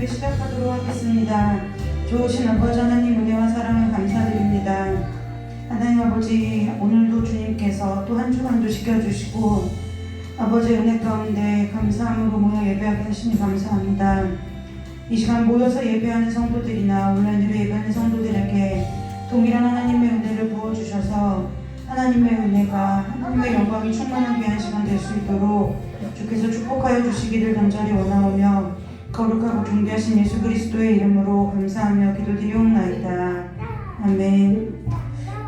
예배를 시작하도록 하겠습니다. 좋으신 아버지 하나님 은혜와 사랑을 감사드립니다. 하나님 아버지, 오늘도 주님께서 또 한 주간도 지켜주시고 아버지 은혜 가운데 감사함으로 모여 예배하게 하시니 감사합니다. 이 시간 모여서 예배하는 성도들이나 온라인으로 예배하는 성도들에게 동일한 하나님의 은혜를 부어주셔서 하나님의 은혜가, 하나님의 영광이 충만한 귀한 시간 될 수 있도록 주께서 축복하여 주시기를 간절히 원하오며 거룩하고 존귀하신 예수 그리스도의 이름으로 감사하며 기도드리옵나이다. 아멘.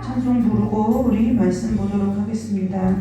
찬송 부르고 우리 말씀 보도록 하겠습니다.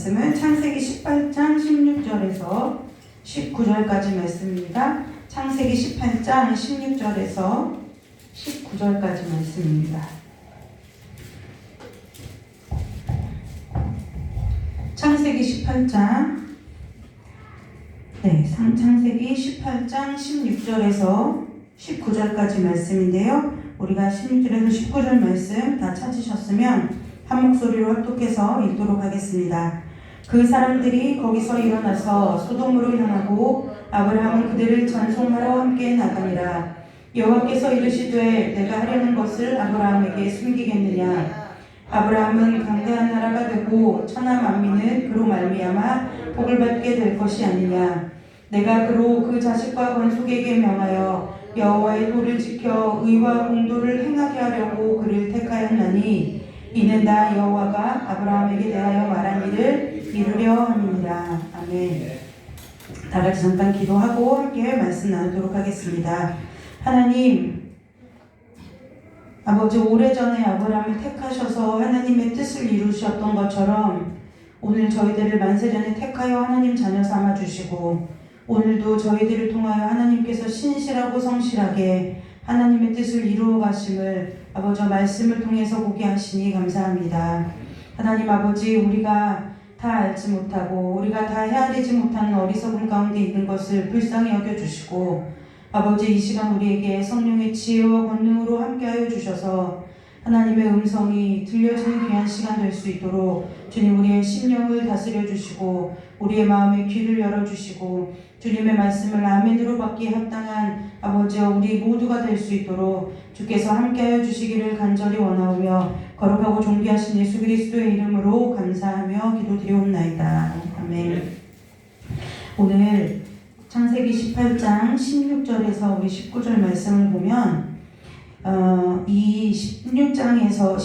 말씀은 창세기 18장 16절에서 19절까지 말씀입니다. 창세기 18장 16절에서 19절까지 말씀입니다. 창세기 18장 창세기 18장 16절에서 19절까지 말씀인데요. 우리가 16절에서 19절 말씀 다 찾으셨으면 한 목소리로 합독해서 읽도록 하겠습니다. 그 사람들이 거기서 일어나서 소돔으로 향하고 아브라함은 그들을 전송하러 함께 나가니라. 여호와께서 이르시되 내가 하려는 것을 아브라함에게 숨기겠느냐. 아브라함은 강대한 나라가 되고 천하 만민은 그로 말미암아 복을 받게 될 것이 아니냐. 내가 그로 그 자식과 건속에게 명하여 여호와의 도를 지켜 의와 공도를 행하게 하려고 그를 택하였나니 이는 다 여호와가 아브라함에게 대하여 말한 일을 이루려 함이니라. 아멘. 다 같이 잠깐 기도하고 함께 말씀 나누도록 하겠습니다. 하나님, 아버지, 오래전에 아브라함을 택하셔서 하나님의 뜻을 이루셨던 것처럼 오늘 저희들을 만세전에 택하여 하나님 자녀 삼아주시고 오늘도 저희들을 통하여 하나님께서 신실하고 성실하게 하나님의 뜻을 이루어 가심을 아버지 말씀을 통해서 보게 하시니 감사합니다. 하나님 아버지, 우리가 다 알지 못하고 우리가 다 헤아리지 못하는 어리석음 가운데 있는 것을 불쌍히 여겨주시고 아버지, 이 시간 우리에게 성령의 지혜와 권능으로 함께하여 주셔서 하나님의 음성이 들려지는 귀한 시간 될 수 있도록 주님 우리의 심령을 다스려 주시고 우리의 마음의 귀를 열어주시고 주님의 말씀을 아멘으로 받기에 합당한 아버지여 우리 모두가 될 수 있도록 주께서 함께하여 주시기를 간절히 원하오며 거룩하고 존귀하신 예수 그리스도의 이름으로 감사하며 기도드리옵나이다. 아멘. 오늘 창세기 18장 16절에서 우리 19절 말씀을 보면 이 16절에서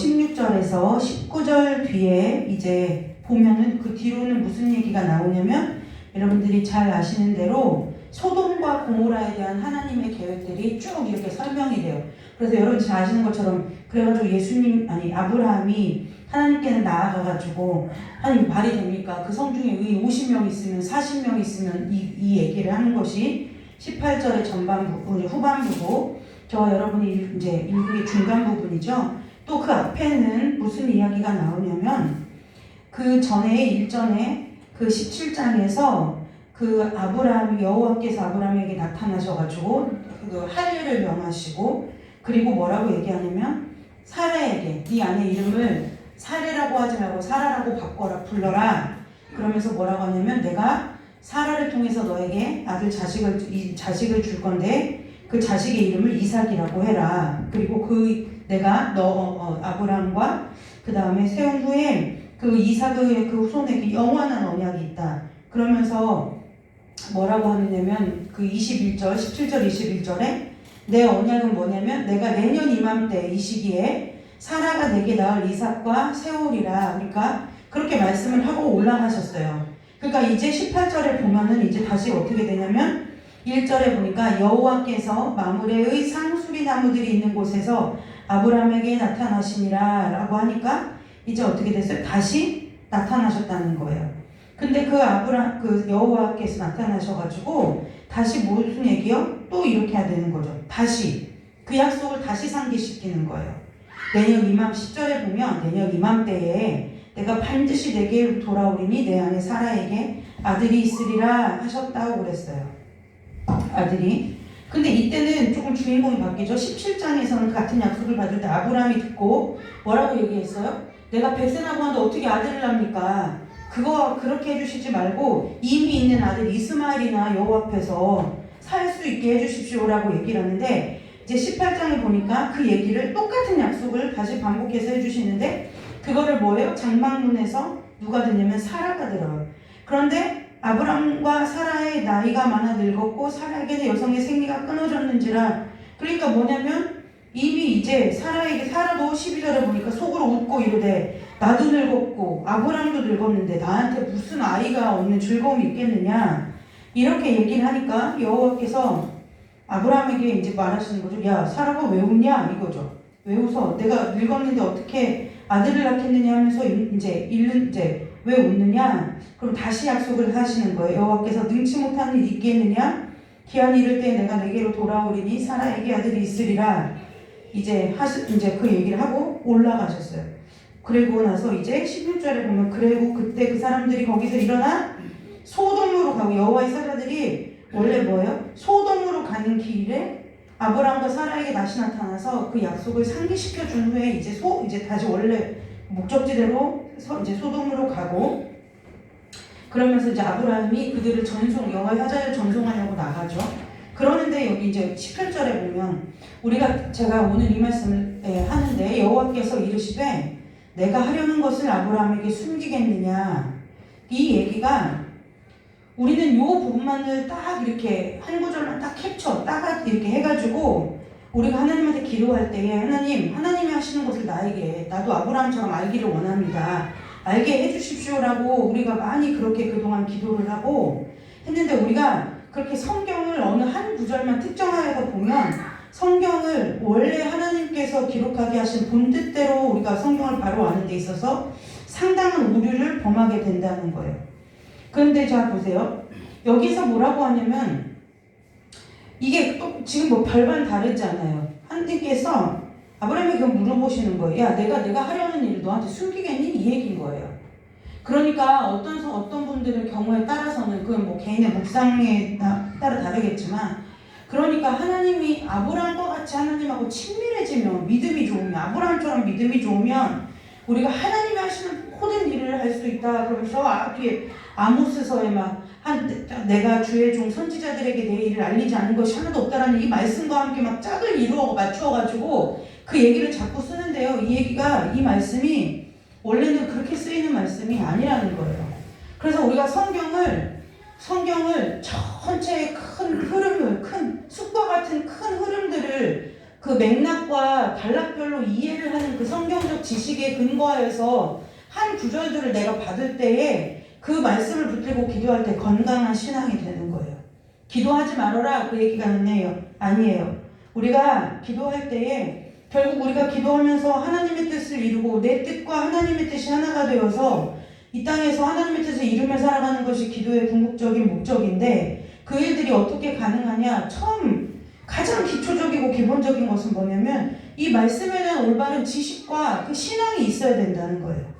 19절 뒤에 이제 보면은 그 뒤로는 무슨 얘기가 나오냐면 여러분들이 잘 아시는 대로 소돔과 고모라에 대한 하나님의 계획들이 쭉 이렇게 설명이 돼요. 그래서 여러분 잘 아시는 것처럼 그래가지고 아브라함이 하나님께는 나아가가지고 하나님 말이 됩니까? 그 성중에 50명 있으면 40명 있으면 이 얘기를 하는 것이 18절의 후반부고 저와 여러분이 이제 읽은 중간 부분이죠. 또 그 앞에는 무슨 이야기가 나오냐면 그 전에 일전에 그 17장에서 그 여호와께서 아브라함에게 나타나셔가지고 그 할례를 명하시고 그리고 뭐라고 얘기하냐면 사라에게 네 아내 이름을 사례라고 하지 말고 사라라고 바꿔라 불러라. 그러면서 뭐라고 하냐면 내가 사라를 통해서 너에게 자식을 줄 건데 그 자식의 이름을 이삭이라고 해라. 그리고 내가 아브라함과 그 다음에 세운 후에 그 이삭의 그 손에 영원한 언약이 있다. 그러면서 뭐라고 하느냐면 그 17절 21절에 내 언약은 뭐냐면 내가 내년 이맘때 이 시기에 사라가 내게 낳을 이삭과 세우리라. 그러니까 그렇게 말씀을 하고 올라가셨어요. 그러니까 이제 18절에 보면은 이제 다시 어떻게 되냐면 1절에 보니까 여호와께서 마므레의 상수리 나무들이 있는 곳에서 아브라함에게 나타나시니라 라고 하니까 이제 어떻게 됐어요? 다시 나타나셨다는 거예요. 근데 그 여호와께서 나타나셔가지고 다시 무슨 얘기요? 또 이렇게 해야 되는 거죠. 다시 그 약속을 다시 상기시키는 거예요. 내년 10절에 보면 내년 이맘때에 내가 반드시 내게 돌아오리니 내 아내 사라에게 아들이 있으리라 하셨다고 그랬어요. 아들이. 근데 이때는 조금 주인공이 바뀌죠. 17장에서는 같은 약속을 받을 때 아브라함이 듣고 뭐라고 얘기했어요? 내가 백세나고 하는데 어떻게 아들을 낳습니까? 그렇게 해주시지 말고 이미 있는 아들 이스마엘이나 여호와 앞에서 살 수 있게 해주십시오라고 얘기를 하는데 이제 18장에 보니까 그 얘기를 똑같은 약속을 다시 반복해서 해주시는데 그거를 뭐예요? 장막문에서 누가 듣냐면 사라가 들어요. 그런데 아브람과 사라의 나이가 많아 늙었고 사라에게는 여성의 생리가 끊어졌는지라. 그러니까 뭐냐면 이미 이제 사라도 12절에 보니까 속으로 웃고 이르되 나도 늙었고 아브람도 늙었는데 나한테 무슨 아이가 없는 즐거움이 있겠느냐 이렇게 얘기를 하니까 여호와께서 아브람에게 이제 말하시는 거죠. 야 사라가 왜 웃냐 이거죠. 왜 웃어? 내가 늙었는데 어떻게 아들을 낳겠느냐 하면서 이제 왜 웃느냐? 그럼 다시 약속을 하시는 거예요. 여호와께서 능치 못한 일 있겠느냐? 기한이 이를 때 내가 내게로 돌아오리니 사라에게 아들이 있으리라. 이제 그 얘기를 하고 올라가셨어요. 그리고 나서 이제 16절에 보면 그리고 그때 그 사람들이 거기서 일어나 소돔으로 가고 여호와의 사자들이 원래 뭐예요? 소돔으로 가는 길에 아브라함과 사라에게 다시 나타나서 그 약속을 상기시켜 준 후에 이제 다시 원래 목적지대로 이제 소돔으로 가고 그러면서 이제 아브라함이 그들을 여호와의 사자를 전송하려고 나가죠. 그러는데 여기 이제 18절에 보면 제가 오늘 이 말씀을 하는데 여호와께서 이르시되 내가 하려는 것을 아브라함에게 숨기겠느냐. 이 얘기가 우리는 요 부분만을 딱 이렇게 한 구절만 딱 캡처 딱 이렇게 해가지고 우리가 하나님한테 기도할 때에 하나님이 하시는 것을 나도 아브라함처럼 알기를 원합니다. 알게 해주십시오라고 우리가 많이 그렇게 그동안 기도를 하고 했는데 우리가 그렇게 성경을 어느 한 구절만 특정하여서 보면 성경을 원래 하나님께서 기록하게 하신 본뜻대로 우리가 성경을 바로 아는 데 있어서 상당한 오류를 범하게 된다는 거예요. 그런데 자 보세요. 여기서 뭐라고 하냐면 이게 또 지금 뭐 별반 다르지 않아요. 하나님께서 아브라함에게 그걸 물어보시는 거예요. 야 내가 하려는 일을 너한테 숨기겠니? 이 얘기인 거예요. 그러니까 어떤 분들의 경우에 따라서는 그건 뭐 개인의 묵상에 따라 다르겠지만 그러니까 하나님이 아브라함과 같이 하나님하고 친밀해지면 믿음이 좋으면 아브라함처럼 믿음이 좋으면 우리가 하나님이 하시는 모든 일을 할 수 있다. 그러면서 뒤에 아모스서에 내가 주의 종 선지자들에게 내 일을 알리지 않은 것이 하나도 없다라는 이 말씀과 함께 막 짝을 이루어 맞추어가지고 그 얘기를 자꾸 쓰는데요. 이 말씀이 원래는 그렇게 쓰이는 말씀이 아니라는 거예요. 그래서 우리가 성경을 전체의 큰 흐름을, 숲과 같은 큰 흐름들을 그 맥락과 단락별로 이해를 하는 그 성경적 지식에 근거하여서 한 구절들을 내가 받을 때에 그 말씀을 붙들고 기도할 때 건강한 신앙이 되는 거예요. 기도하지 말아라 그 얘기가 아니에요. 우리가 기도할 때에 결국 우리가 기도하면서 하나님의 뜻을 이루고 내 뜻과 하나님의 뜻이 하나가 되어서 이 땅에서 하나님의 뜻을 이루며 살아가는 것이 기도의 궁극적인 목적인데 그 일들이 어떻게 가능하냐? 가장 기초적이고 기본적인 것은 뭐냐면 이 말씀에 대한 올바른 지식과 그 신앙이 있어야 된다는 거예요.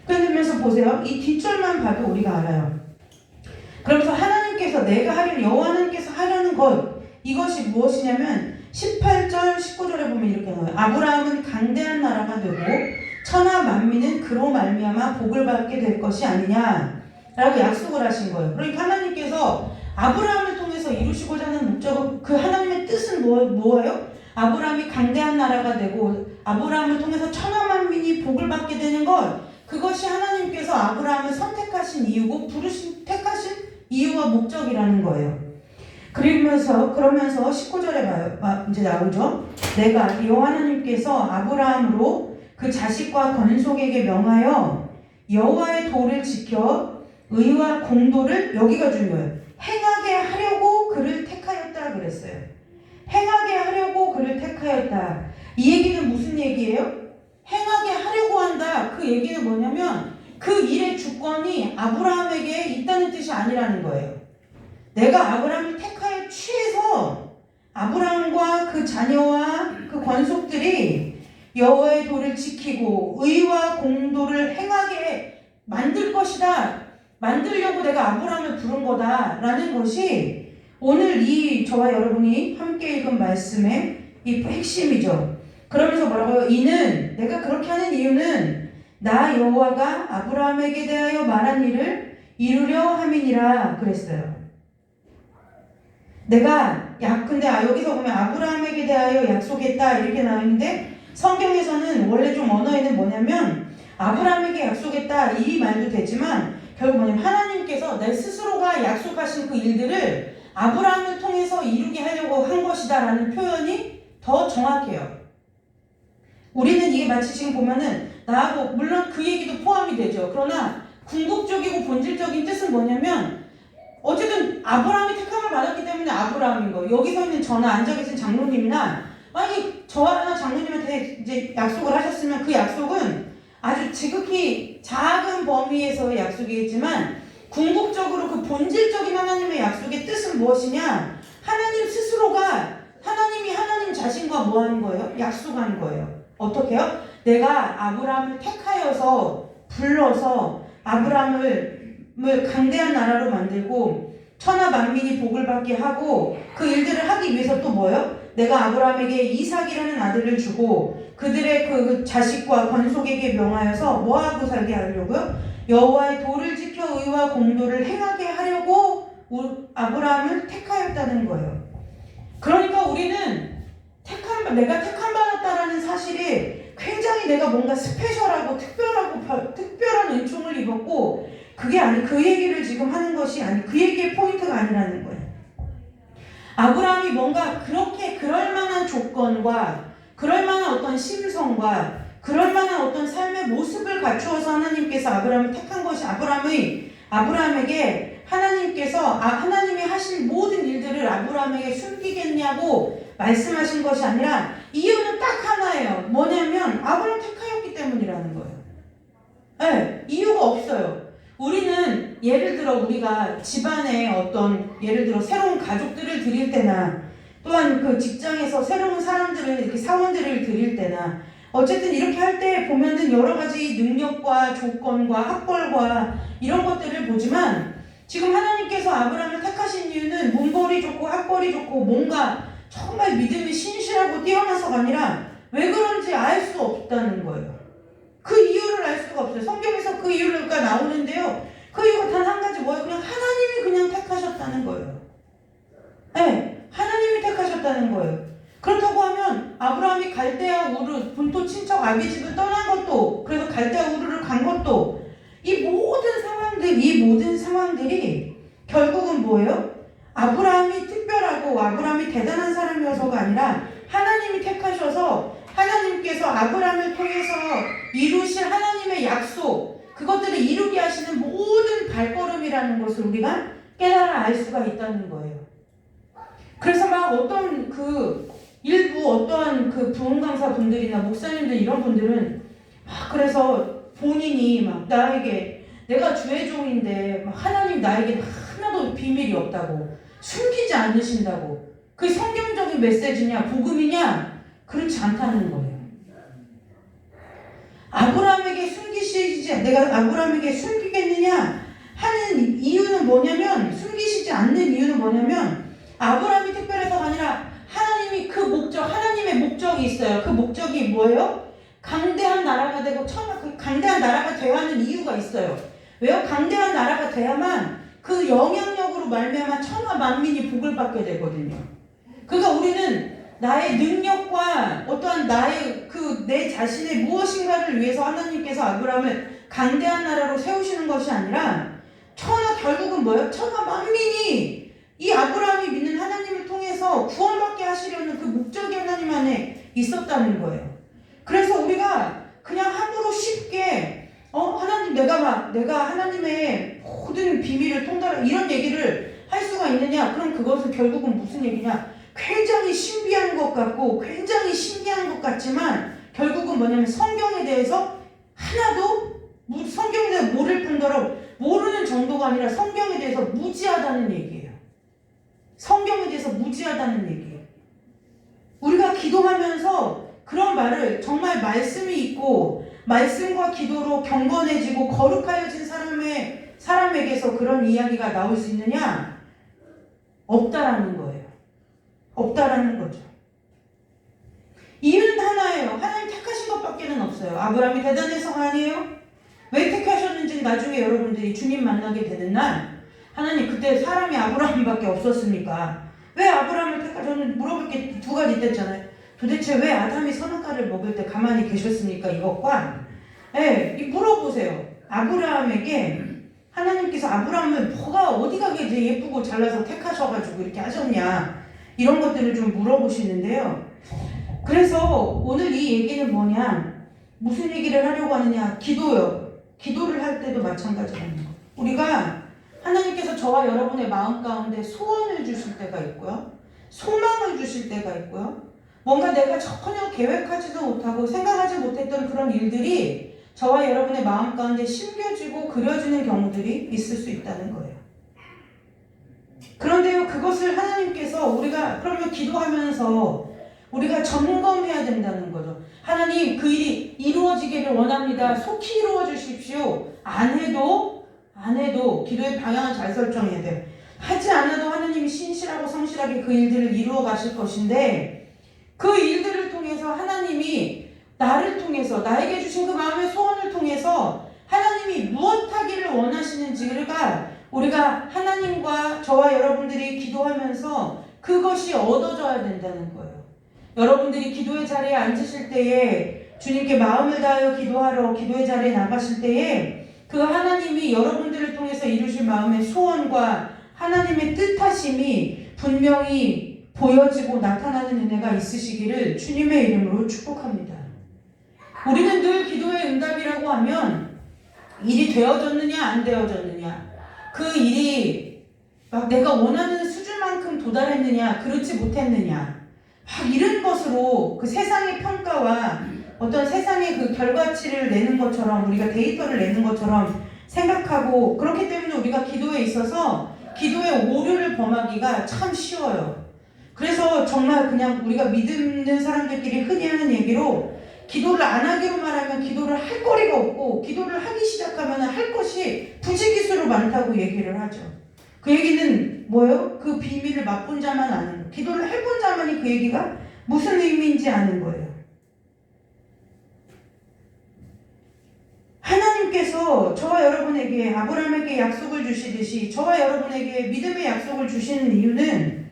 그러면서 보세요. 이 뒷줄만 봐도 우리가 알아요. 그러면서 여호와 하나님께서 하려는 것 이것이 무엇이냐면 18절 19절에 보면 이렇게 나와요. 아브라함은 강대한 나라가 되고 천하 만민은 그로 말미암아 복을 받게 될 것이 아니냐라고 약속을 하신 거예요. 그러니까 하나님께서 아브라함을 통해서 이루시고자 하는 목적은 그 하나님의 뜻은 뭐예요? 아브라함이 강대한 나라가 되고 아브라함을 통해서 천하 만민이 복을 받게 되는 것 그것이 하나님께서 아브라함을 선택하신 이유고 택하신 이유와 목적이라는 거예요. 그러면서 19절에 봐요. 이제 나오죠. 내가 여호와 하나님께서 아브라함으로 그 자식과 건속에게 명하여 여호와의 도를 지켜 의와 공도를 여기가 중요해요. 행하게 하려고 그를 택하였다 그랬어요. 행하게 하려고 그를 택하였다. 이 얘기는 무슨 얘기예요? 행하게 하려고 한다. 그 얘기는 뭐냐면 그 일의 주권이 아브라함에게 있다는 뜻이 아니라는 거예요. 내가 아브라함을 택하여 취해서 아브라함과 그 자녀와 그 권속들이 여호와의 도를 지키고 의와 공도를 행하게 만들 것이다. 만들려고 내가 아브라함을 부른 거다라는 것이 오늘 저와 여러분이 함께 읽은 말씀의 이 핵심이죠. 그러면서 뭐라고요? 내가 그렇게 하는 이유는 나 여호와가 아브라함에게 대하여 말한 일을 이루려 함이니라 그랬어요. 근데 여기서 보면 아브라함에게 대하여 약속했다 이렇게 나오는데 성경에서는 원래 좀 언어에는 뭐냐면 아브라함에게 약속했다 이 말도 되지만 결국 뭐냐면 하나님께서 내 스스로가 약속하신 그 일들을 아브라함을 통해서 이루게 하려고 한 것이다 라는 표현이 더 정확해요. 우리는 이게 마치 지금 보면은 나하고 물론 그 얘기도 포함이 되죠. 그러나 궁극적이고 본질적인 뜻은 뭐냐면 어쨌든 아브라함이 택함을 받았기 때문에 아브라함인 거예요. 여기서 있는 저나 앉아 계신 장로님이나 만약에 저와 장로님한테 이제 약속을 하셨으면 그 약속은 아주 지극히 작은 범위에서의 약속이겠지만 궁극적으로 그 본질적인 하나님의 약속의 뜻은 무엇이냐? 하나님 스스로가 하나님이 하나님 자신과 뭐 하는 거예요? 약속하는 거예요. 어떻게요? 내가 아브라함을 택하여서 불러서 아브라함을 강대한 나라로 만들고 천하 만민이 복을 받게 하고 그 일들을 하기 위해서 또 뭐예요? 내가 아브라함에게 이삭이라는 아들을 주고 그들의 그 자식과 건속에게 명하여서 뭐하고 살게 하려고요? 여호와의 도를 지켜 의와 공도를 행하게 하려고 아브라함을 택하였다는 거예요. 그러니까 우리는 내가 택함 받았다라는 사실이 굉장히 내가 뭔가 스페셜하고 특별한 은총을 입었고 그게 아니 그 얘기를 지금 하는 것이 아니 그 얘기의 포인트가 아니라는 거예요. 아브라함이 뭔가 그렇게 그럴 만한 조건과 그럴 만한 어떤 심성과 그럴 만한 어떤 삶의 모습을 갖추어서 하나님께서 아브라함을 택한 것이 아브라함에게 하나님께서 하나님이 하신 모든 일들을 아브라함에게 숨기겠냐고 말씀하신 것이 아니라 이유는 딱 하나예요. 뭐냐면 아브라함 택하였기 때문이라는 거예요. 네, 이유가 없어요. 우리는 예를 들어 우리가 집안에 어떤 예를 들어 새로운 가족들을 드릴 때나 또한 그 직장에서 새로운 사람들을 이렇게 사원들을 드릴 때나 어쨌든 이렇게 할 때 보면은 여러 가지 능력과 조건과 학벌과 이런 것들을 보지만 지금 하나님께서 아브라함을 택하신 이유는 문벌이 좋고 학벌이 좋고 뭔가 정말 믿음이 신실하고 뛰어나서가 아니라 왜 그런지 알 수 없다는 거예요. 그 이유를 알 수가 없어요. 성경에서 그 이유가 나오는데요. 그 이유가 단 한 가지 뭐예요? 그냥 하나님이 그냥 택하셨다는 거예요. 네, 하나님이 택하셨다는 거예요. 그렇다고 하면 아브라함이 갈대아 우르 본토 친척 아비집을 떠난 것도 그래서 갈대아 우르를 간 것도 이 모든 상황들이 결국은 뭐예요? 아브라함이 특별하고 아브라함이 대단한 사람이어서가 아니라 하나님이 택하셔서 하나님께서 아브라함을 통해서 이루실 하나님의 약속 그것들을 이루게 하시는 모든 발걸음이라는 것을 우리가 깨달아 알 수가 있다는 거예요. 그래서 막 어떤 일부 어떠한 부흥 강사 분들이나 목사님들 이런 분들은 그래서 본인이 막 나에게 내가 주의 종인데 하나님 나에게 하나도 비밀이 없다고 숨기지 않으신다고 그게 성경적인 메시지냐 복음이냐 그렇지 않다는 거예요. 내가 아브라함에게 숨기겠느냐 하는 이유는 뭐냐면 숨기시지 않는 이유는 뭐냐면 아브라함이 특별해서가 아니라 하나님이 하나님의 목적이 있어요. 그 목적이 뭐예요? 강대한 나라가 되고 강대한 나라가 되어야 하는 이유가 있어요. 왜요? 강대한 나라가 돼야만 그 영향력으로 말미암아 천하 만민이 복을 받게 되거든요. 그러니까 우리는 나의 능력과 어떠한 내 자신의 무엇인가를 위해서 하나님께서 아브라함을 강대한 나라로 세우시는 것이 아니라 결국은 뭐예요? 천하 만민이 이 아브라함이 믿는 하나님을 통해서 구원받게 하시려는 그 목적이 하나님 안에 있었다는 거예요. 그래서 우리가 그냥 함부로 쉽게 하나님 내가 하나님의 모든 비밀을 통달하 이런 얘기를 할 수가 있느냐? 그럼 그것은 결국은 무슨 얘기냐? 굉장히 신비한 것 같고 굉장히 신기한 것 같지만 결국은 뭐냐면 성경에 대해서 성경에 대해서 모를 뿐더러 모르는 정도가 아니라 성경에 대해서 무지하다는 얘기예요. 성경에 대해서 무지하다는 얘기예요. 우리가 기도하면서 그런 말을 정말 말씀이 있고 말씀과 기도로 경건해지고 거룩하여진 사람에게서 그런 이야기가 나올 수 있느냐? 없다라는 거예요. 없다라는 거죠. 이유는 하나예요. 하나님 택하신 것밖에는 없어요. 아브라함이 대단해서가 아니에요. 왜 택하셨는지는 나중에 여러분들이 주님 만나게 되는 날 하나님 그때 사람이 아브라함밖에 없었습니까? 왜 아브라함을 저는 물어볼 게 두 가지 있댔잖아요. 도대체 왜 아담이 선악과를 먹을 때 가만히 계셨습니까? 이것과 물어보세요. 아브라함에게 하나님께서 아브라함을 어디가 이제 예쁘고 잘나서 택하셔가지고 이렇게 하셨냐 이런 것들을 좀 물어보시는데요. 그래서 오늘 이 얘기는 뭐냐 무슨 얘기를 하려고 하느냐 기도요. 기도를 할 때도 마찬가지라는 거. 우리가 하나님께서 저와 여러분의 마음 가운데 소원을 주실 때가 있고요. 소망을 주실 때가 있고요. 뭔가 내가 전혀 계획하지도 못하고 생각하지 못했던 그런 일들이 저와 여러분의 마음 가운데 심겨지고 그려지는 경우들이 있을 수 있다는 거예요. 그런데요, 그것을 하나님께서 우리가 그러면 기도하면서 우리가 점검해야 된다는 거죠. 하나님, 그 일이 이루어지기를 원합니다. 속히 이루어 주십시오. 안 해도 기도의 방향을 잘 설정해야 돼요. 하지 않아도 하나님이 신실하고 성실하게 그 일들을 이루어 가실 것인데, 그 일들을 통해서 하나님이 나를 통해서 나에게 주신 그 마음의 소원을 통해서 하나님이 무엇 하기를 원하시는지가 우리가 하나님과 저와 여러분들이 기도하면서 그것이 얻어져야 된다는 거예요. 여러분들이 기도의 자리에 앉으실 때에 주님께 마음을 다하여 기도하러 기도의 자리에 나가실 때에 그 하나님이 여러분들을 통해서 이루실 마음의 소원과 하나님의 뜻하심이 분명히 보여지고 나타나는 은혜가 있으시기를 주님의 이름으로 축복합니다. 우리는 늘 기도의 응답이라고 하면 일이 되어졌느냐 안 되어졌느냐, 그 일이 막 내가 원하는 수준만큼 도달했느냐 그렇지 못했느냐, 막 이런 것으로 그 세상의 평가와 어떤 세상의 그 결과치를 내는 것처럼, 우리가 데이터를 내는 것처럼 생각하고, 그렇기 때문에 우리가 기도에 있어서 기도의 오류를 범하기가 참 쉬워요. 그래서 정말 그냥 우리가 믿는 사람들끼리 흔히 하는 얘기로 기도를 안 하기로 말하면 기도를 할 거리가 없고, 기도를 하기 시작하면 할 것이 부지기수로 많다고 얘기를 하죠. 그 얘기는 뭐예요? 그 비밀을 맛본 자만 아는 거예요. 기도를 해본 자만이 그 얘기가 무슨 의미인지 아는 거예요. 하나님께서 저와 여러분에게 아브라함에게 약속을 주시듯이 저와 여러분에게 믿음의 약속을 주시는 이유는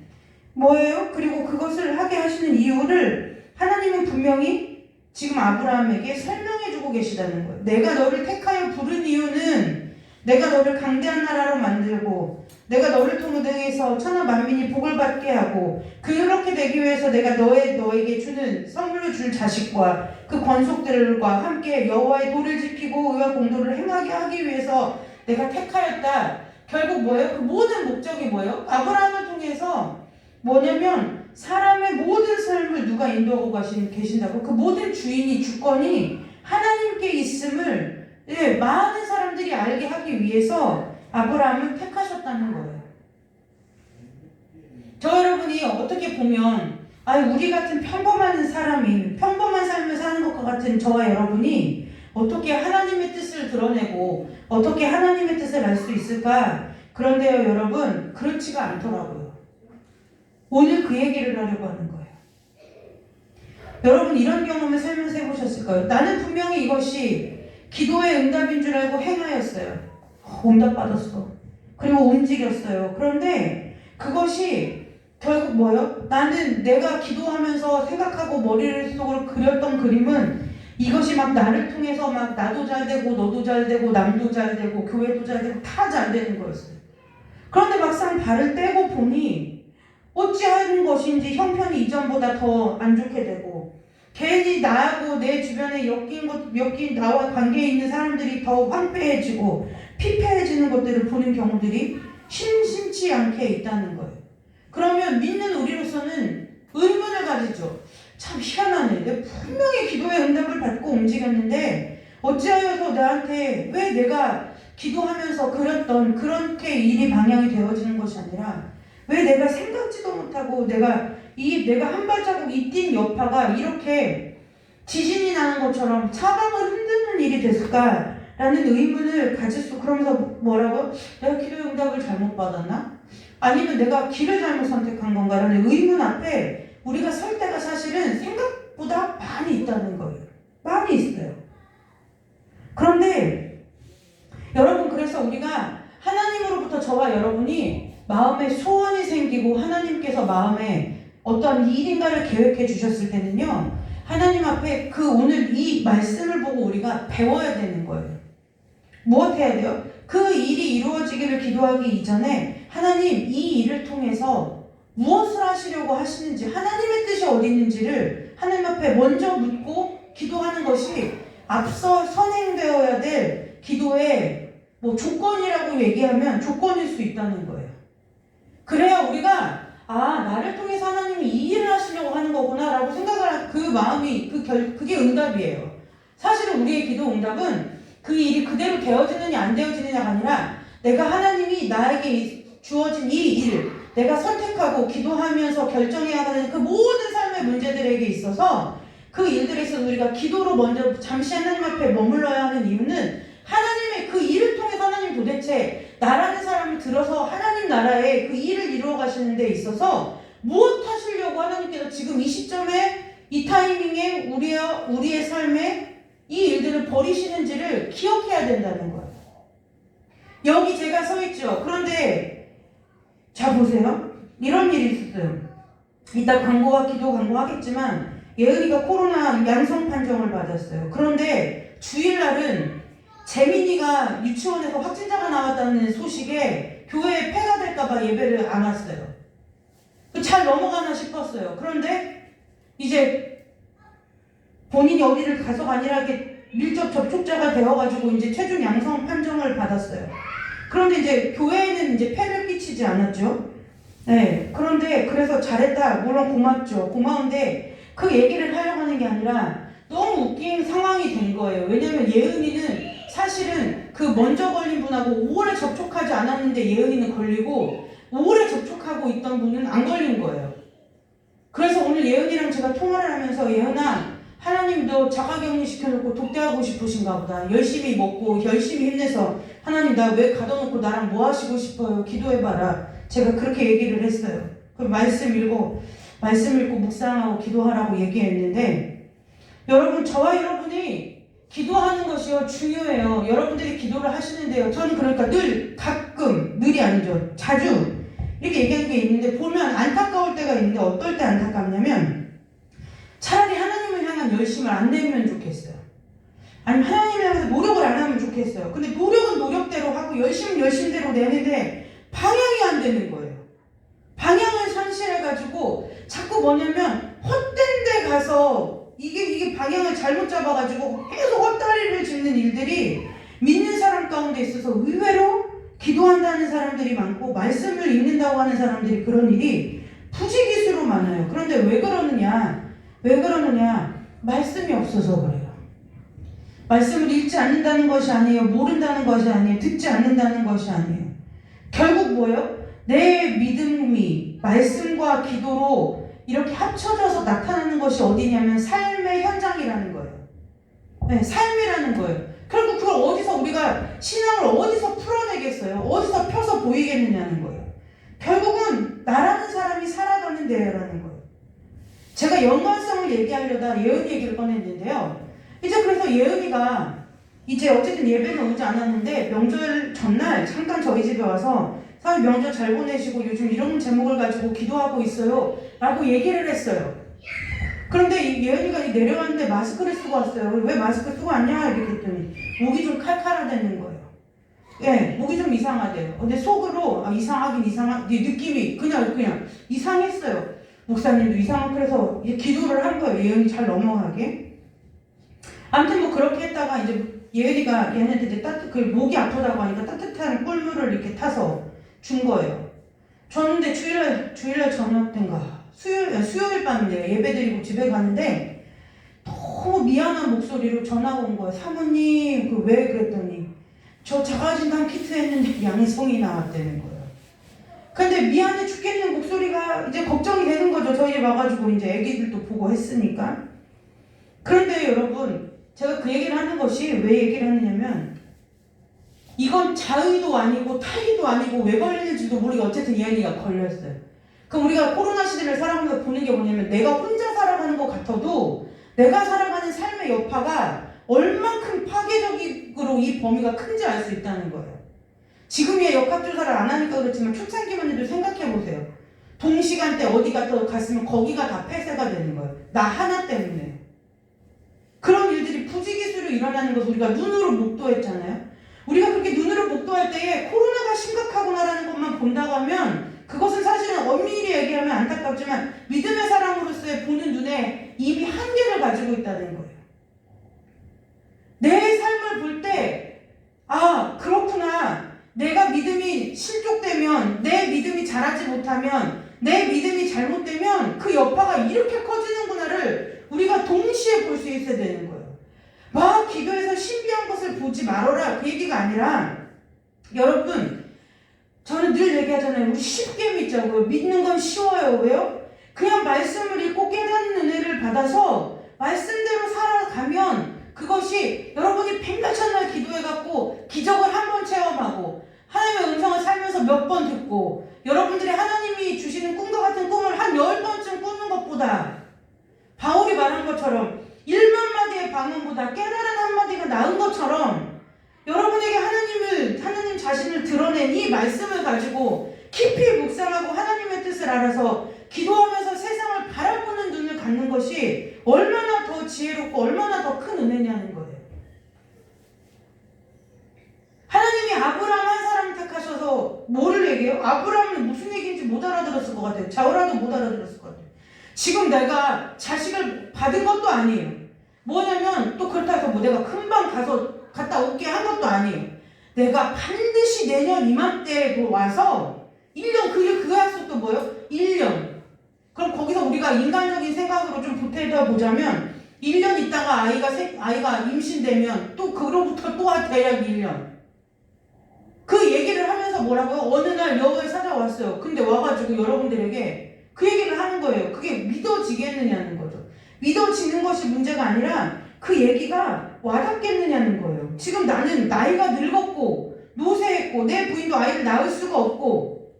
뭐예요? 그리고 그것을 하게 하시는 이유를 하나님은 분명히 지금 아브라함에게 설명해주고 계시다는 거예요. 내가 너를 택하여 부른 이유는 내가 너를 강대한 나라로 만들고 내가 너를 통해서 천하 만민이 복을 받게 하고, 그렇게 되기 위해서 내가 너에게 주는 선물로 줄 자식과 그 권속들과 함께 여호와의 도를 지키고 의와 공도를 행하게 하기 위해서 내가 택하였다. 결국 뭐예요? 그 모든 목적이 뭐예요? 아브라함을 통해서 뭐냐면 사람의 모든 삶을 누가 인도하고 계신다고? 그 모든 주권이 하나님께 있음을 많은 사람들이 알게 하기 위해서 아브라함을 택하셨다는 거예요. 저 여러분이 어떻게 보면 우리 같은 평범한 사람이 평범한 삶을 사는 것과 같은 저와 여러분이 어떻게 하나님의 뜻을 드러내고 어떻게 하나님의 뜻을 알 수 있을까? 그런데요 여러분, 그렇지가 않더라고요. 오늘 그 얘기를 하려고 하는 거예요. 여러분, 이런 경험을 살면서 해보셨을까요? 나는 분명히 이것이 기도의 응답인 줄 알고 행하였어요. 응답받았어. 그리고 움직였어요. 그런데 그것이 결국 뭐예요? 나는 내가 기도하면서 생각하고 머릿속으로 그렸던 그림은 이것이 막 나를 통해서 막 나도 잘 되고 너도 잘 되고 남도 잘 되고 교회도 잘 되고 다 잘 되는 거였어요. 그런데 막상 발을 떼고 보니 어찌하는 것인지 형편이 이전보다 더 안 좋게 되고, 괜히 나하고 내 주변에 엮인 나와 관계에 있는 사람들이 더 황폐해지고 피폐해지는 것들을 보는 경우들이 심심치 않게 있다는 거예요. 그러면 믿는 우리로서는 의문을 가지죠. 참 희한하네. 내가 분명히 기도의 응답을 받고 움직였는데 어찌하여서 나한테 왜 내가 기도하면서 그렸던 그렇게 일이 방향이 되어지는 것이 아니라 왜 내가 생각지도 못하고 내가 한 발자국 뛴 여파가 이렇게 지진이 나는 것처럼 차방을 흔드는 일이 됐을까라는 의문을 가질 수, 그러면서 뭐라고? 내가 기도의 응답을 잘못 받았나? 아니면 내가 길을 잘못 선택한 건가라는 의문 앞에 우리가 설 때가 사실은 생각보다 많이 있다는 거예요. 많이 있어요. 그런데 여러분, 그래서 우리가 하나님으로부터 저와 여러분이 마음에 소원이 생기고 하나님께서 마음에 어떤 일인가를 계획해 주셨을 때는요, 하나님 앞에 그 오늘 이 말씀을 보고 우리가 배워야 되는 거예요. 무엇 해야 돼요? 그 일이 이루어지기를 기도하기 이전에 하나님, 이 일을 통해서 무엇을 하시려고 하시는지, 하나님의 뜻이 어디 있는지를 하나님 앞에 먼저 묻고 기도하는 것이 앞서 선행되어야 될 기도의 조건이라고 얘기하면 조건일 수 있다는 거예요. 그래야 우리가 나를 통해서 하나님이 이 일을 하시려고 하는 거구나라고 생각을 그 마음이 그게 응답이에요. 사실은 우리의 기도 응답은 그 일이 그대로 되어지느냐 안 되어지느냐가 아니라 내가 하나님이 나에게 주어진 이 일을 내가 선택하고 기도하면서 결정해야 하는 그 모든 삶의 문제들에게 있어서 그 일들에 있어서 우리가 기도로 먼저 잠시 하나님 앞에 머물러야 하는 이유는 하나님의 그 일을 통해서 하나님 도대체 나라는 사람을 들어서 하나님 나라의 그 일을 이루어 가시는 데 있어서 무엇 하시려고 하나님께서 지금 이 시점에 이 타이밍에 우리의 삶에 이 일들을 버리시는지를 기억해야 된다는 거예요. 여기 제가 서 있죠. 그런데 자 보세요. 이런 일이 있었어요. 이따 기도 광고 하겠지만 예은이가 코로나 양성 판정을 받았어요. 그런데 주일날은 재민이가 유치원에서 확진자가 나왔다는 소식에 교회에 폐가 될까봐 예배를 안 왔어요. 잘 넘어가나 싶었어요. 그런데 이제 본인이 어디를 가서가 아니라 이렇게 밀접 접촉자가 되어가지고 이제 최종 양성 판정을 받았어요. 그런데 이제 교회에는 이제 폐를 끼치지 않았죠. 네. 그런데 그래서 잘했다. 물론 고맙죠. 고마운데 그 얘기를 하려고 하는 게 아니라 너무 웃긴 상황이 된 거예요. 왜냐면 예은이는 사실은 그 먼저 걸린 분하고 오래 접촉하지 않았는데 예은이는 걸리고 오래 접촉하고 있던 분은 안 걸린 거예요. 그래서 오늘 예은이랑 제가 통화를 하면서 예은아 하나님도 자가격리 시켜놓고 독대하고 싶으신가 보다. 열심히 먹고 열심히 힘내서 하나님 나 왜 가둬놓고 나랑 뭐 하시고 싶어요? 기도해봐라. 제가 그렇게 얘기를 했어요. 그 말씀 읽고 묵상하고 기도하라고 얘기했는데 여러분 저와 여러분이 기도하는 것이요 중요해요. 여러분들이 기도를 하시는데요. 저는 그러니까 늘이 아니죠. 자주 이렇게 얘기하는 게 있는데 보면 안타까울 때가 있는데 어떨 때 안타깝냐면 차라리 하나님을 향한 열심을 안 내면 좋겠어요. 아니면 하나님을 향해서 노력을 안 하면 좋겠어요. 근데 노력은 노력대로 하고 열심은 열심대로 내는데 방향이 안 되는 거예요. 방향을 상실해가지고 자꾸 뭐냐면 헛된 데 가서 이게 방향을 잘못 잡아가지고 계속 헛다리를 짚는 일들이 믿는 사람 가운데 있어서 의외로 기도한다는 사람들이 많고 말씀을 읽는다고 하는 사람들이 그런 일이 부지기수로 많아요. 그런데 왜 그러느냐? 말씀이 없어서 그래요. 말씀을 읽지 않는다는 것이 아니에요. 모른다는 것이 아니에요. 듣지 않는다는 것이 아니에요. 결국 뭐예요? 내 믿음이 말씀과 기도로 이렇게 합쳐져서 나타나는 것이 어디냐면 삶의 현장이라는 거예요. 네, 삶이라는 거예요. 결국 그걸 어디서 우리가 신앙을 어디서 풀어내겠어요? 어디서 펴서 보이겠느냐는 거예요. 결국은 나라는 사람이 살아가는 데라는 거예요. 제가 연관성을 얘기하려다 예은이 얘기를 꺼냈는데요. 이제 그래서 예은이가 이제 어쨌든 예배는 오지 않았는데 명절 전날 잠깐 저희 집에 와서 사실 명절 잘 보내시고 요즘 이런 제목을 가지고 기도하고 있어요 라고 얘기를 했어요. 그런데 예은이가 내려왔는데 마스크를 쓰고 왔어요. 왜 마스크 쓰고 왔냐 이렇게 했더니 목이 좀 칼칼하다는 거예요. 예, 목이 좀 이상하대요. 근데 속으로 느낌이 그냥 이상했어요. 목사님도 이상하고 그래서 이제 기도를 한 거예요. 예은이 잘 넘어가게. 아무튼 뭐 그렇게 했다가 이제 예은이가 얘네한테 이제 목이 아프다고 하니까 따뜻한 꿀물을 이렇게 타서 준 거예요. 줬는데 주일날 저녁 때인가 수요일 밤인데 예배 드리고 집에 가는데 너무 미안한 목소리로 전화가 온 거예요. 사모님 왜 그랬더니 저 자가진단 키트 했는데 양성이 나왔다는 거예요. 근데 미안해 죽겠는 목소리가 이제 걱정이 되는 거죠. 저희 집 와가지고 이제 애기들도 보고 했으니까. 그런데 여러분 제가 그 얘기를 하는 것이 왜 얘기를 하느냐면 이건 자의도 아니고 타의도 아니고 왜 걸리는지도 모르게 어쨌든 예은이가 걸렸어요. 그럼 우리가 코로나 시대를 살아가면서 보는 게 뭐냐면 내가 혼자 살아가는 것 같아도 내가 살아가는 삶의 여파가 얼만큼 파괴적으로 이 범위가 큰지 알 수 있다는 거예요. 지금의 역학조사를 안 하니까 그렇지만 초창기만 해도 생각해보세요. 동시간대 어디 갔으면 거기가 다 폐쇄가 되는 거예요. 나 하나 때문에. 그런 일들이 부지기수로 일어나는 것을 우리가 눈으로 목도했잖아요. 우리가 그렇게 눈으로 목도할 때에 코로나가 심각하구나라는 것만 본다고 하면 그것은 사실은 엄밀히 얘기하면 안타깝지만 믿음의 사람으로서의 보는 눈에 이미 한계를 가지고 있다는 거예요. 내 삶을 볼 때 그렇구나. 내가 믿음이 실족되면 내 믿음이 자라지 못하면 내 믿음이 기도가 이렇게 커지는구나를 우리가 동시에 볼 수 있어야 되는 거예요. 막 기도해서 신비한 것을 보지 말아라 그 얘기가 아니라, 여러분 저는 늘 얘기하잖아요. 우리 쉽게 믿자고요. 믿는 건 쉬워요. 왜요? 그냥 말씀을 읽고 깨닫는 은혜를 받아서 말씀대로 살아가면 그것이 여러분이 백날천날 기도해갖고 기적을 한 번 체험하고 하나님의 음성을 살면서 몇 번 듣고 여러분들이 하나님이 주시는 꿈과 같은 꿈을 한 10번쯤 꾸는 것보다, 바울이 말한 것처럼 1만 마디의 방언보다 깨달은 한마디가 나은 것처럼, 여러분에게 하나님 자신을 드러낸 이 말씀을 가지고 깊이 묵상하고 하나님의 뜻을 알아서 기도하면서 세상을 바라보는 눈을 갖는 것이 얼마나 더 지혜롭고 얼마나 더 큰 은혜냐는 거예요. 하나님이 아브라함 한 사람 택하셔서 뭐를 얘기해요? 아브라함은 무슨 얘기인지 못 알아들었을 것 같아요. 저라도 못 알아들었을 것 같아요. 지금 내가 자식을 받은 것도 아니에요. 뭐냐면 또 그렇다 해서 뭐 내가 금방 갔다 올게 한 것도 아니에요. 내가 반드시 내년 이맘때에 와서 1년, 그 약속도 뭐예요? 1년. 그럼 거기서 우리가 인간적인 생각으로 좀 보태다 보자면 1년 있다가 아이가 임신되면 또 그로부터 또 대략 1년. 그 얘기를 하면서 뭐라고요? 어느 날 여호와의 사자가 왔어요. 근데 와가지고 여러분들에게 그 얘기를 하는 거예요. 그게 믿어지겠느냐는 거죠. 믿어지는 것이 문제가 아니라 그 얘기가 와닿겠느냐는 거예요. 지금 나는 나이가 늙었고 노쇠했고 내 부인도 아이를 낳을 수가 없고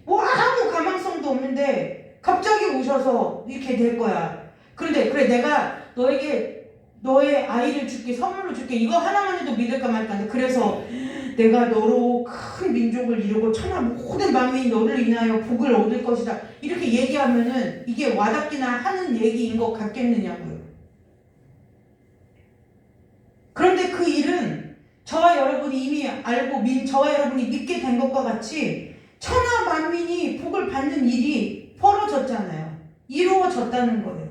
뭐 아무 가망성도 없는데 갑자기 오셔서 이렇게 될 거야. 그런데 그래 내가 너의 아이를 줄게, 선물로 줄게. 이거 하나만 해도 믿을까 말까 하는데, 그래서 내가 너로 큰 민족을 이루고 천하 모든 만민이 너를 인하여 복을 얻을 것이다. 이렇게 얘기하면은 이게 와닿기나 하는 얘기인 것 같겠느냐고요. 그런데 그 일은 저와 여러분이 이미 알고 저와 여러분이 믿게 된 것과 같이 천하 만민이 복을 받는 일이 벌어졌잖아요. 이루어졌다는 거예요.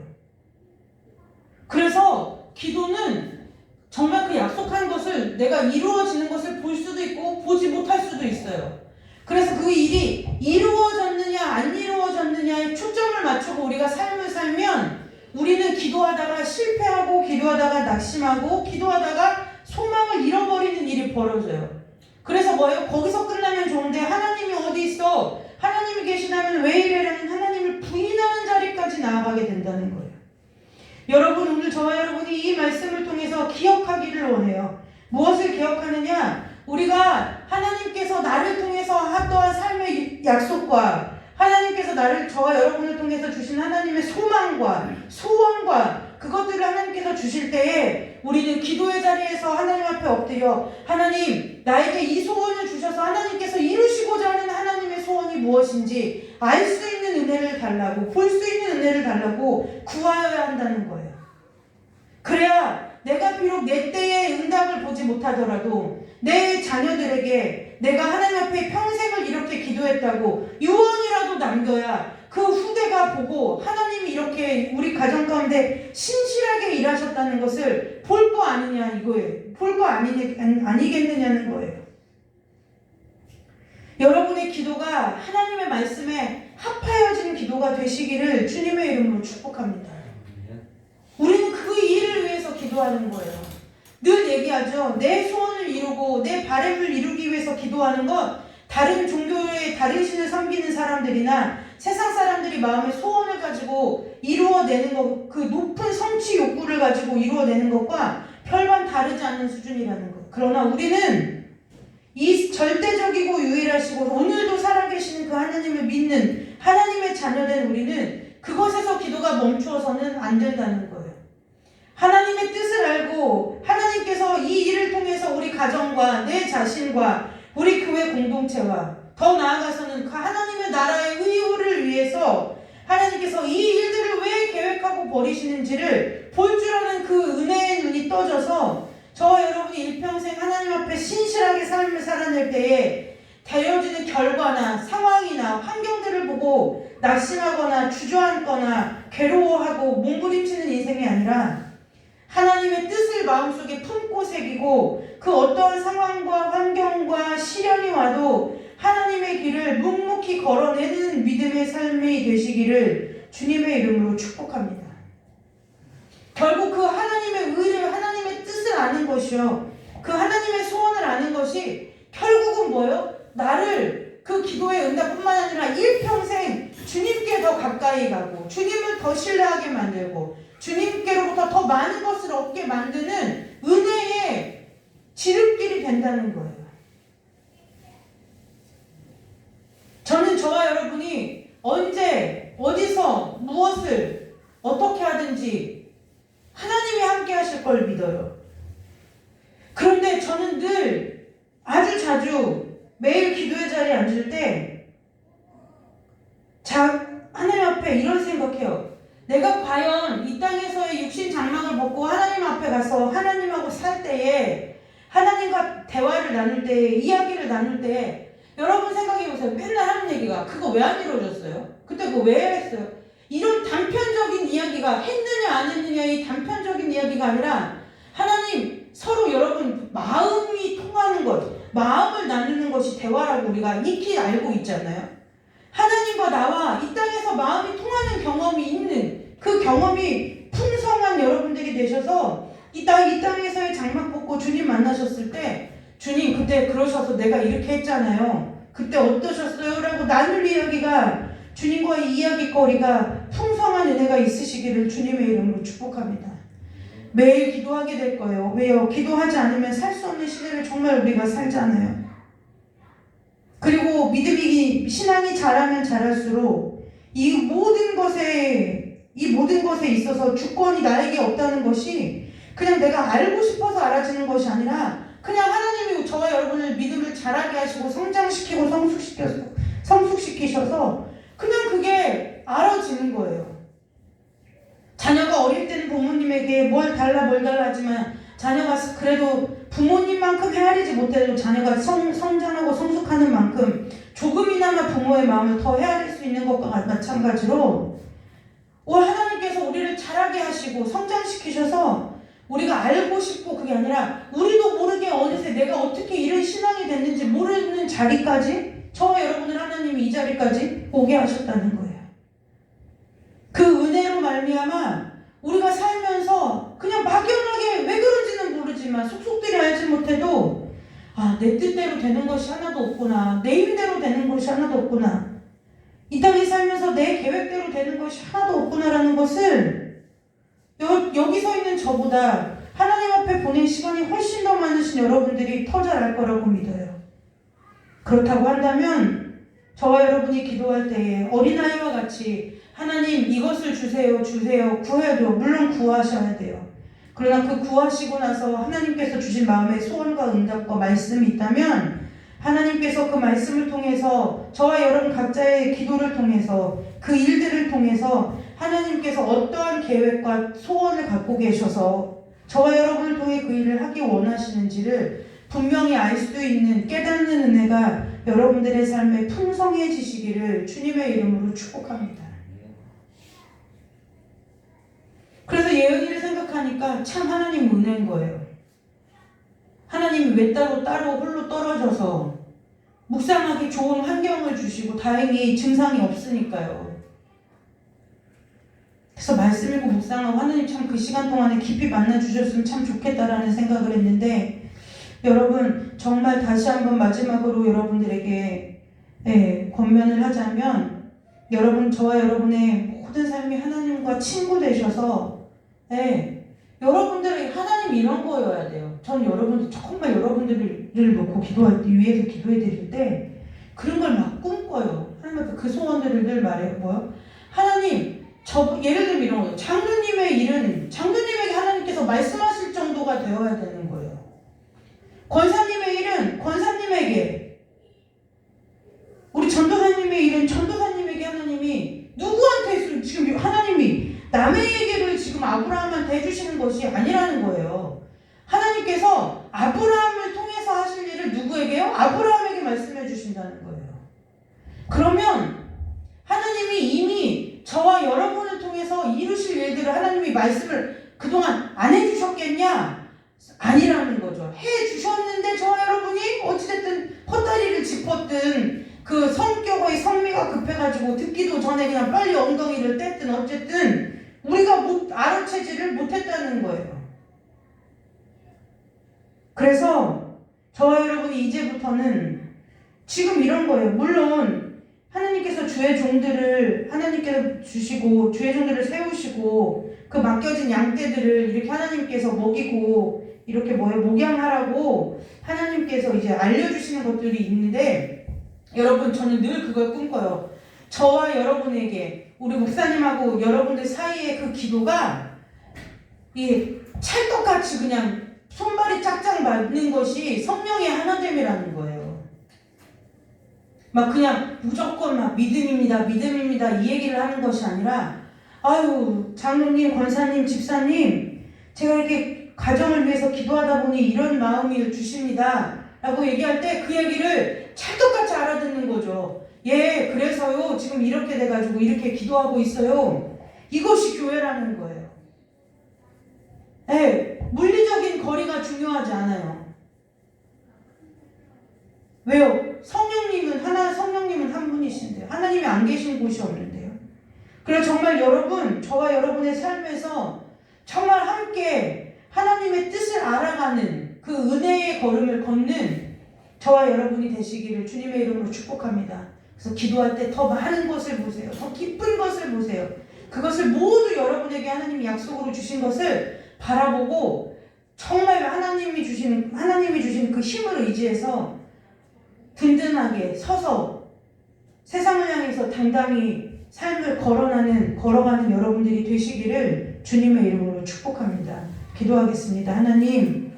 그래서 기도는 정말 그 약속한 것을 내가 이루어지는 것을 볼 수도 있고 보지 못할 수도 있어요. 그래서 그 일이 이루어졌느냐 안 이루어졌느냐에 초점을 맞추고 우리가 삶을 살면 우리는 기도하다가 실패하고 기도하다가 낙심하고 기도하다가 소망을 잃어버리는 일이 벌어져요. 그래서 뭐예요? 거기서 끝나면 좋은데 하나님이 어디 있어? 하나님이 계시다면 왜 이래라는 하나님을 부인하는 자리까지 나아가게 된다는 거예요. 여러분, 오늘 저와 여러분이 이 말씀을 통해서 기억하기를 원해요. 무엇을 기억하느냐? 우리가 하나님께서 나를 통해서 하떠한 삶의 약속과 하나님께서 저와 여러분을 통해서 주신 하나님의 소망과 소원과 그것들을 하나님께서 주실 때에 우리는 기도의 자리에서 하나님 앞에 엎드려 하나님, 나에게 이 소원을 주셔서 하나님께서 이루시고자 하는 하나님의 소원이 무엇인지 알 수 있는 은혜를 달라고, 볼 수 있는 은혜를 달라고 구하여야 한다는 거예요. 그래야 내가 비록 내 때에 응답을 보지 못하더라도 내 자녀들에게 내가 하나님 앞에 평생을 이렇게 기도했다고 유언이라도 남겨야 그 후대가 보고 하나님이 이렇게 우리 가정 가운데 신실하게 일하셨다는 것을 볼 거 아니냐 이거예요. 볼 거 아니겠느냐는 거예요. 여러분의 기도가 하나님의 말씀에 합하여진 기도가 되시기를 주님의 이름으로 축복합니다. 우리는 그 일을 위해서 기도하는 거예요. 늘 얘기하죠. 내 소원을 이루고 내 바람을 이루기 위해서 기도하는 것, 다른 종교의 다른 신을 섬기는 사람들이나 세상 사람들이 마음의 소원을 가지고 이루어내는 것, 그 높은 성취 욕구를 가지고 이루어내는 것과 별반 다르지 않는 수준이라는 것. 그러나 우리는 이 절대적이고 유일하시고 오늘도 살아계시는 그 하나님을 믿는 하나님의 자녀된 우리는 그것에서 기도가 멈추어서는 안 된다는 거예요. 하나님의 뜻을 알고 하나님께서 이 일을 통해서 우리 가정과 내 자신과 우리 교회 공동체와 더 나아가서는 그 하나님의 나라의 의를 위해서 하나님께서 이 일들을 왜 계획하고 버리시는지를 볼 줄 아는 그 은혜의 눈이 떠져서 저와 여러분이 일평생 하나님 앞에 신실하게 삶을 살아낼 때에 되어지는 결과나 상황이나 환경들을 보고 낙심하거나 주저앉거나 괴로워하고 몸부림치는 인생이 아니라 하나님의 뜻을 마음속에 품고 새기고 그 어떠한 상황과 환경과 시련이 와도 하나님의 길을 묵묵히 묵묵히 걸어내는 믿음의 삶이 되시기를 주님의 이름으로 축복합니다. 결국 그 하나님의 의를, 하나님의 뜻을 아는 것이요, 그 하나님의 소원을 아는 것이 결국은 뭐예요? 나를 그 기도의 응답뿐만 아니라 일평생 주님께 더 가까이 가고 주님을 더 신뢰하게 만들고 주님께로부터 더 많은 것을 얻게 만드는 은혜의 지름길이 된다는 거예요. 저는 저와 여러분이 언제 어디서 무엇을 어떻게 하든지 하나님이 함께 하실 걸 믿어요. 그런데 저는 늘 아주 자주 매일 기도의 자리에 앉을 때 하나님 앞에 이런 생각해요. 내가 과연 이 땅에서의 육신 장막을 벗고 하나님 앞에 가서 하나님하고 살 때에, 하나님과 대화를 나눌 때, 이야기를 나눌 때, 여러분 생각해보세요. 맨날 하는 얘기가 그거 왜 안 이루어졌어요? 그때 그거 왜 했어요? 이런 단편적인 이야기가 했느냐 안 했느냐, 이 단편적인 이야기가 아니라 하나님, 서로 여러분 마음이 통하는 것, 마음을 나누는 것이 대화라고 우리가 익히 알고 있잖아요. 하나님과 나와 이 땅에서 마음이 통하는 경험이 있는, 그 경험이 풍성한 여러분들이 되셔서 이 땅에서의 장막 벗고 주님 만나셨을 때, 주님 그때 그러셔서 내가 이렇게 했잖아요. 그때 어떠셨어요? 라고 나눌 이야기가, 주님과의 이야기거리가 풍성한 은혜가 있으시기를 주님의 이름으로 축복합니다. 매일 기도하게 될 거예요. 왜요? 기도하지 않으면 살 수 없는 시대를 정말 우리가 살잖아요. 그리고 믿음이, 신앙이 자라면 자랄수록 이 모든 것에 있어서 주권이 나에게 없다는 것이 그냥 내가 알고 싶어서 알아지는 것이 아니라 그냥 하나님이 저와 여러분을 믿음을 자라게 하시고 성장시키고 성숙시키셔서 그냥 그게 알아지는 거예요. 자녀가 어릴 때는 부모님에게 뭘 달라 하지만 자녀가 그래도 부모님만큼 헤아리지 못해도 자녀가 성장하고 성숙하는 만큼 조금이나마 부모의 마음을 더 헤아릴 수 있는 것과 마찬가지로 하나님께서 우리를 자라게 하시고 성장시키셔서 우리가 알고 싶고, 그게 아니라 우리도 모르게 어느새 내가 어떻게 이런 신앙이 됐는지 모르는 자리까지, 저와 여러분을 하나님이 이 자리까지 오게 하셨다는 거예요. 그 은혜로 말미암아 우리가 살면서 그냥 막연하게 왜 그런지는 모르지만 속속들이 알지 못해도 내 뜻대로 되는 것이 하나도 없구나, 내 힘대로 되는 것이 하나도 없구나, 이 땅에 살면서 내 계획대로 되는 것이 하나도 없구나라는 것을 여기 서 있는 저보다 하나님 앞에 보낸 시간이 훨씬 더 많으신 여러분들이 더 잘 알 거라고 믿어요. 그렇다고 한다면 저와 여러분이 기도할 때에 어린아이와 같이 하나님 이것을 주세요 구해도 물론 구하셔야 돼요. 그러나 그 구하시고 나서 하나님께서 주신 마음의 소원과 응답과 말씀이 있다면 하나님께서 그 말씀을 통해서 저와 여러분 각자의 기도를 통해서 그 일들을 통해서 하나님께서 어떠한 계획과 소원을 갖고 계셔서 저와 여러분을 통해 그 일을 하기 원하시는지를 분명히 알 수 있는 깨닫는 은혜가 여러분들의 삶에 풍성해지시기를 주님의 이름으로 축복합니다. 그래서 예언이를 생각하니까 참 하나님 은혜인 거예요. 하나님이 왜 따로 홀로 떨어져서 묵상하기 좋은 환경을 주시고 다행히 증상이 없으니까요. 그래서 말씀 읽고 묵상하고 하나님 참 그 시간 동안에 깊이 만나주셨으면 참 좋겠다라는 생각을 했는데, 여러분 정말 다시 한번 마지막으로 여러분들에게 권면을 하자면, 여러분 저와 여러분의 모든 삶이 하나님과 친구 되셔서 여러분들이 하나님 이런 거여야 돼요. 전 여러분들 정말 여러분들을 놓고 기도할 때, 위해서 기도해 드릴 때 그런 걸 막 꿈꿔요. 하나님 그 소원들을 늘 말해요. 뭐요? 하나님 예를 들면 이런 거예요. 장로님의 일은 장로님에게 하나님께서 말씀하실 정도가 되어야 되는 거예요. 권사님의 일은 권사님에게, 우리 전도사님의 일은 전도사님에게 하나님이 누구한테 지금 하나님이 남의 얘기를 지금 아브라함한테 해주시는 것이 아니라는 거예요. 하나님께서 아브라함을 통해서 하실 일을 누구에게요? 아브라함에게 말씀해 주신다는 거예요. 그러면 하나님이 이미 저와 여러분을 통해서 이루실 일들을 하나님이 말씀을 그동안 안 해주셨겠냐? 아니라는 거죠. 해주셨는데 저와 여러분이 어찌됐든 헛다리를 짚었든 그 성격의 가지고 듣기도 전에 그냥 빨리 엉덩이를 뗐든 어쨌든 우리가 알아채지를 못했다는 거예요. 그래서 저와 여러분이 이제부터는 지금 이런 거예요. 물론 하나님께서 주의 종들을 하나님께서 주시고 주의 종들을 세우시고 그 맡겨진 양떼들을 이렇게 하나님께서 먹이고 이렇게 목양하라고 하나님께서 이제 알려주시는 것들이 있는데 여러분 저는 늘 그걸 꿈꿔요. 저와 여러분에게 우리 목사님하고 여러분들 사이의 그 기도가 이 찰떡같이 그냥 손발이 짝짝 맞는 것이 성령의 하나됨이라는 거예요. 막 그냥 무조건 막 믿음입니다 이 얘기를 하는 것이 아니라 아유 장로님 권사님 집사님 제가 이렇게 가정을 위해서 기도하다 보니 이런 마음이 주십니다 라고 얘기할 때 그 얘기를 찰떡같이 알아듣는 거죠. 예 그래서요 지금 이렇게 돼가지고 이렇게 기도하고 있어요. 이것이 교회라는 거예요. 예, 물리적인 거리가 중요하지 않아요. 왜요? 성령님은 한 분이신데요. 하나님이 안 계신 곳이 없는데요. 그래서 정말 여러분, 저와 여러분의 삶에서 정말 함께 하나님의 뜻을 알아가는 그 은혜의 걸음을 걷는 저와 여러분이 되시기를 주님의 이름으로 축복합니다. 그래서 기도할 때 더 많은 것을 보세요. 더 깊은 것을 보세요. 그것을 모두 여러분에게 하나님이 약속으로 주신 것을 바라보고 정말 하나님이 주신 그 힘을 의지해서 든든하게 서서 세상을 향해서 당당히 삶을 걸어가는 여러분들이 되시기를 주님의 이름으로 축복합니다. 기도하겠습니다. 하나님,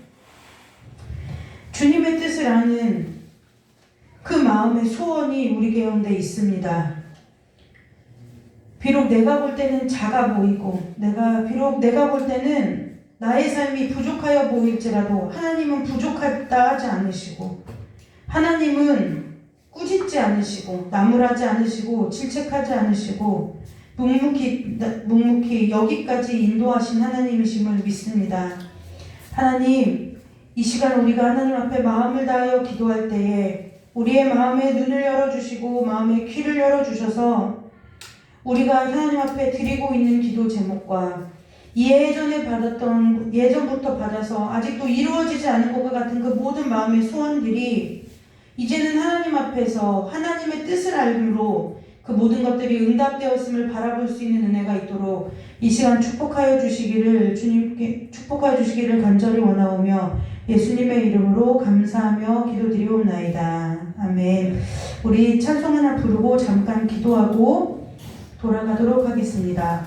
주님의 뜻을 아는 그 마음의 소원이 우리 가운데 있습니다. 비록 내가 볼 때는 작아 보이고 비록 내가 볼 때는 나의 삶이 부족하여 보일지라도 하나님은 부족하다 하지 않으시고 하나님은 꾸짖지 않으시고 나무라지 않으시고 질책하지 않으시고 묵묵히 여기까지 인도하신 하나님이심을 믿습니다. 하나님, 이 시간 우리가 하나님 앞에 마음을 다하여 기도할 때에 우리의 마음의 눈을 열어주시고 마음의 귀를 열어주셔서 우리가 하나님 앞에 드리고 있는 기도 제목과 예전부터 받아서 아직도 이루어지지 않은 것과 같은 그 모든 마음의 소원들이 이제는 하나님 앞에서 하나님의 뜻을 알므로 그 모든 것들이 응답되었음을 바라볼 수 있는 은혜가 있도록 이 시간 축복하여 주시기를 간절히 원하오며 예수님의 이름으로 감사하며 기도드리옵나이다. 아멘. 우리 찬송 하나 부르고 잠깐 기도하고 돌아가도록 하겠습니다.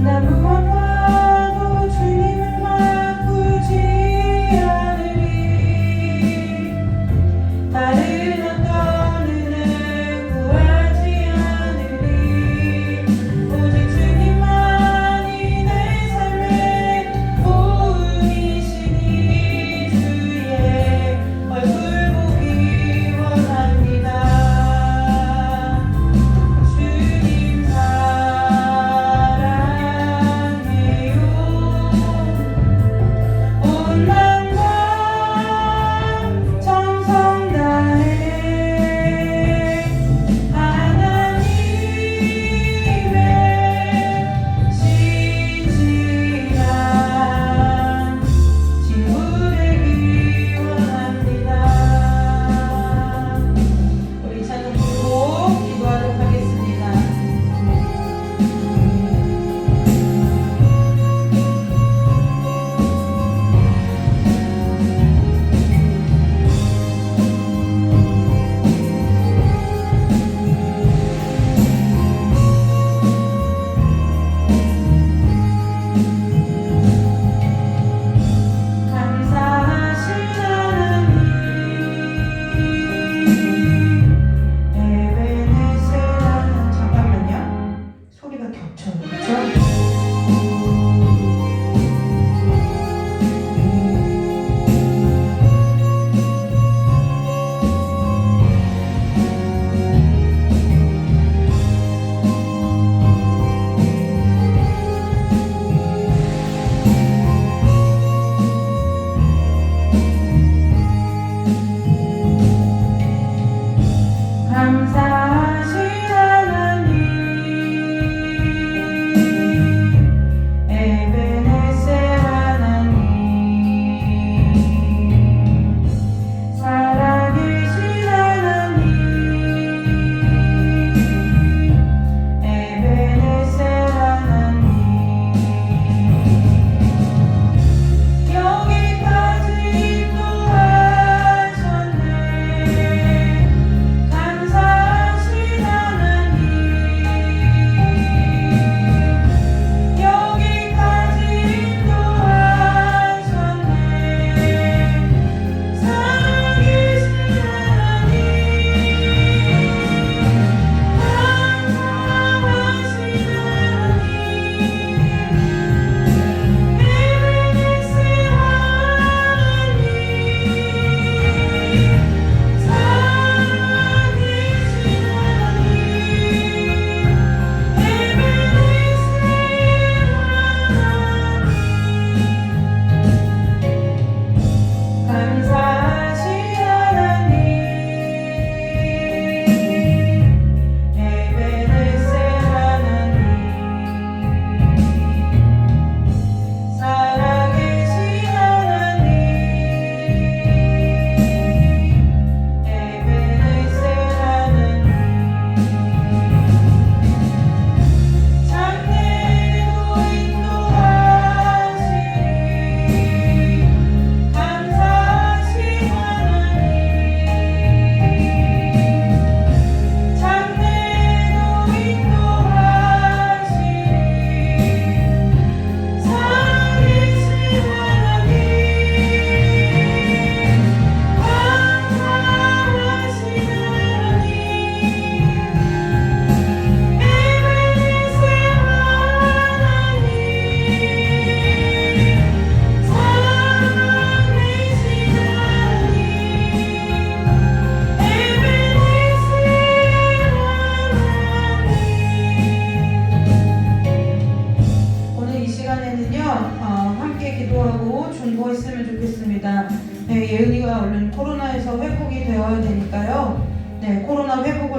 나 무엇과도 주님을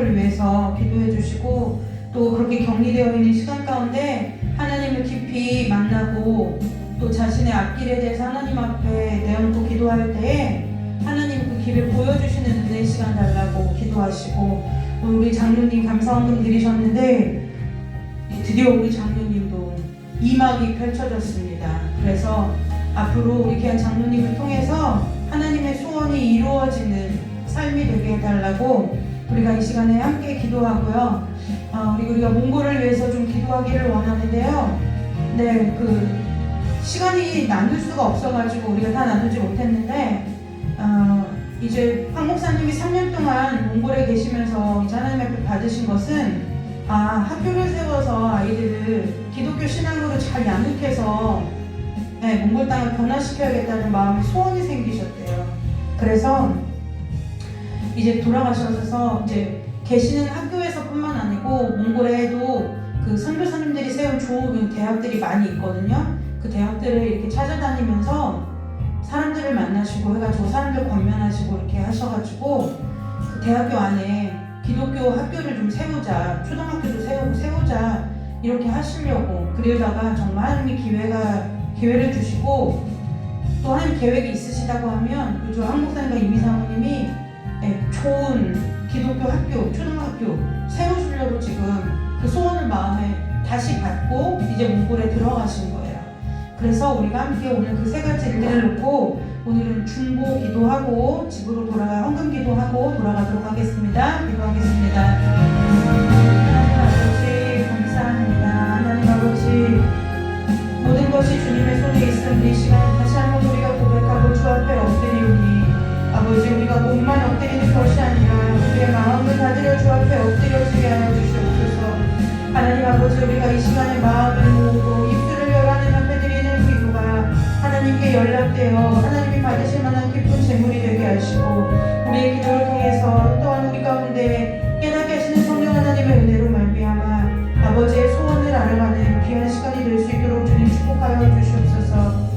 회복을 위해서 기도해 주시고, 또 그렇게 격리되어 있는 시간 가운데 하나님을 깊이 만나고 또 자신의 앞길에 대해서 하나님 앞에 내얹고 기도할 때에 하나님 그 길을 보여주시는 은혜의 시간 달라고 기도하시고, 우리 장로님 감사원금 드리셨는데 드디어 우리 장로님도 이막이 펼쳐졌습니다. 그래서 앞으로 우리 귀한 장로님을 통해서 하나님의 소원이 이루어지는 삶이 되게 해달라고 우리가 이 시간에 함께 기도하고요. 우리가 몽골을 위해서 좀 기도하기를 원하는데요. 네, 시간이 나눌 수가 없어가지고 우리가 다 나누지 못했는데, 이제 황 목사님이 3년 동안 몽골에 계시면서 이제 하나님 앞에 받으신 것은, 학교를 세워서 아이들을 기독교 신앙으로 잘 양육해서 몽골 땅을 변화시켜야겠다는 마음의 소원이 생기셨대요. 그래서 이제 돌아가셔서 이제 계시는 학교에서뿐만 아니고 몽골에도 그 선교사님들이 세운 좋은 대학들이 많이 있거든요. 그 대학들을 이렇게 찾아다니면서 사람들을 만나시고 해가지고 사람들 권면하시고 이렇게 하셔가지고 그 대학교 안에 기독교 학교를 좀 세우자, 초등학교도 세우자 이렇게 하시려고, 그러다가 정말 하나님이 기회를 주시고 또 하나님 계획이 있으시다고 하면 그죠, 한국사님과 이미사모님이 좋은 기독교 학교, 초등학교 세우시려고 지금 그 소원을 마음에 다시 받고 이제 몽골에 들어가신 거예요. 그래서 우리가 함께 오늘 그 세 가지 일들을 놓고 오늘은 중보 기도하고 집으로 헌금 기도하고 돌아가도록 하겠습니다. 기도하겠습니다. 하나님 아버지 감사합니다. 하나님 아버지, 모든 것이 주님의 손에 있음 이 시간 다시 한번 우리가 고백하고 주 앞에 엎드리오니, 아버지 우리가 몸만 엎드리는 것이 아니라 우리의 마음을 다드려 주 앞에 엎드려지게 하여 주시옵소서. 하나님 아버지, 우리가 이 시간에 마음을 모으고 입술을 열어 하나님 앞에 드리는 기도가 하나님께 연락되어 하나님이 받으실 만한 기쁜 제물이 되게 하시고, 우리의 기도를 통해서 또한 우리 가운데 깨닫게 하시는 성령 하나님의 은혜로 말미암아 아버지의 소원을 알아가는 귀한 시간이 될 수 있도록 주님 축복하여 주시옵소서.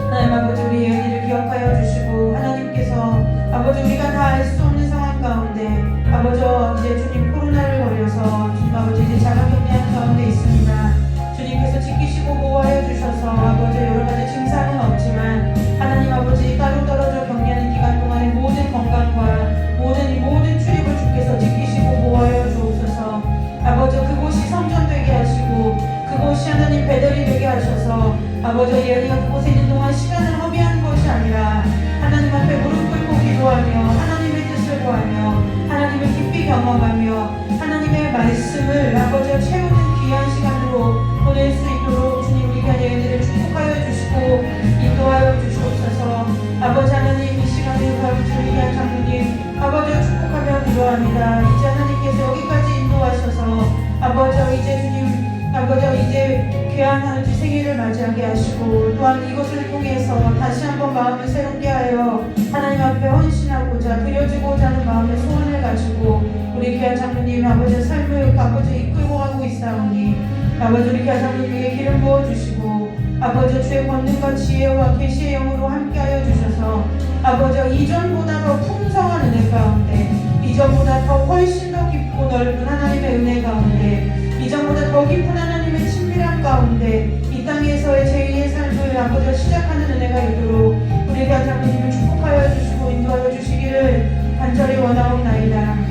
하나님 아버지, 우리의 은혜를 기억하여 주시고, 하나님께서 아버지 우리가 다 알 수 없는 상황 가운데 아버지 이제 주님 코로나를 걸려서 주님 아버지 이제 자가격리한 가운데 있습니다. 주님께서 지키시고 보호하여 주셔서 아버지 여러 가지 증상은 없지만 하나님 아버지 따로 떨어져 격리하는 기간 동안의 모든 건강과 모든 출입을 주께서 지키시고 보호하여 주옵소서. 아버지 그곳이 성전 되게 하시고 그곳이 하나님 배달이 되게 하셔서 아버지 예언이가 그곳에 있는 동안 시간을 허비하는 것이 아니라 하나님 앞에 무릎 꿇고 기도하며 하나님의 뜻을 구하며 하나님을 깊이 경험하며 하나님의 말씀을 아버지와 채우는 귀한 시간으로 보낼 수 있도록 주님 우리 귀한 예언들을 축복하여 주시고 인도하여 주시옵소서. 아버지 하나님, 이 시간에 아버지 우리 귀한 장로님 아버지와 축복하며 기도합니다. 이제 하나님께서 여기까지 인도하셔서 아버지 이제 주님 아버지 이제 귀한 아버지 생일을 맞이하게 하시고 또한 이것을 통해서 다시 한번 마음을 새롭게 하여 하나님 앞에 헌신하고자 드려지고자 하는 마음의 소원을 가지고 우리 귀한 장로님 아버지의 삶을 아버지 이끌고 가고 있사오니 아버지 우리 귀한 장로님에게 기름 부어주시고 아버지 주의 권능과 지혜와 계시의 영으로 함께하여 주셔서 아버지 이전보다 더 풍성한 은혜 가운데 이전보다 더 훨씬 더 깊고 넓은 하나님의 은혜 가운데 이전보다 더 깊은 하나님의 친밀함 가운데 이 땅에서의 제2의 삶을 아버지가 시작하는 은혜가 있도록 우리 장로님을 축복하여 주시고 인도하여 주시기를 간절히 원하옵나이다.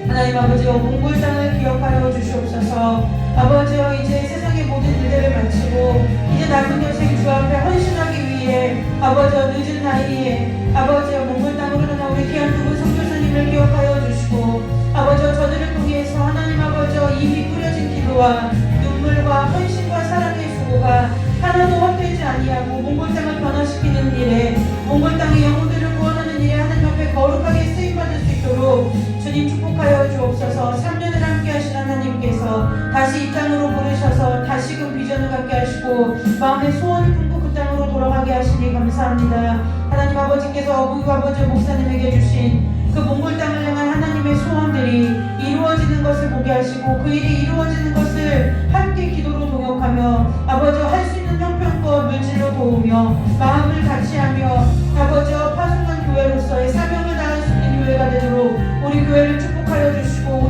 하나님 아버지여, 몽골 땅을 기억하여 주시옵소서. 아버지여, 이제 세상의 모든 일들을 마치고 이제 남은 여생 주 앞에 헌신하기 위해 아버지여 늦은 나이에 아버지여 몽골 땅으로 떠나 우리 귀한 두 분 선교사님을 기억하여 주시고 아버지여 저들을 통해서 하나님 아버지여 이미 뿌려진 기도와 눈물과 헌신과 사랑의 수고가 하나도 헛되지 아니하고 몽골 땅을 변화시키는 일에 몽골 땅의 영혼들을 구원하는 일에 하나님 앞에 거룩하게 쓰임받을 수 있도록 주님 축복하여 주옵소서. 3년을 함께 하신 하나님께서 다시 이 땅으로 부르셔서 다시금 비전을 갖게 하시고 마음의 소원을 품고 그 땅으로 돌아가게 하시니 감사합니다. 하나님 아버지께서 어부교 아버지 목사님에게 주신 그 몽골 땅을 향한 하나님의 소원들이 이루어지는 것을 보게 하시고 그 일이 이루어지는 것을 함께 기도로 동역하며 아버지 할 수 있는 형편과 물질로 도우며 마음을 같이하며 아버지와 파송한 교회로서의 사명을 다할 수 있는 교회가 되도록 우리 교회를 축복하여 주시고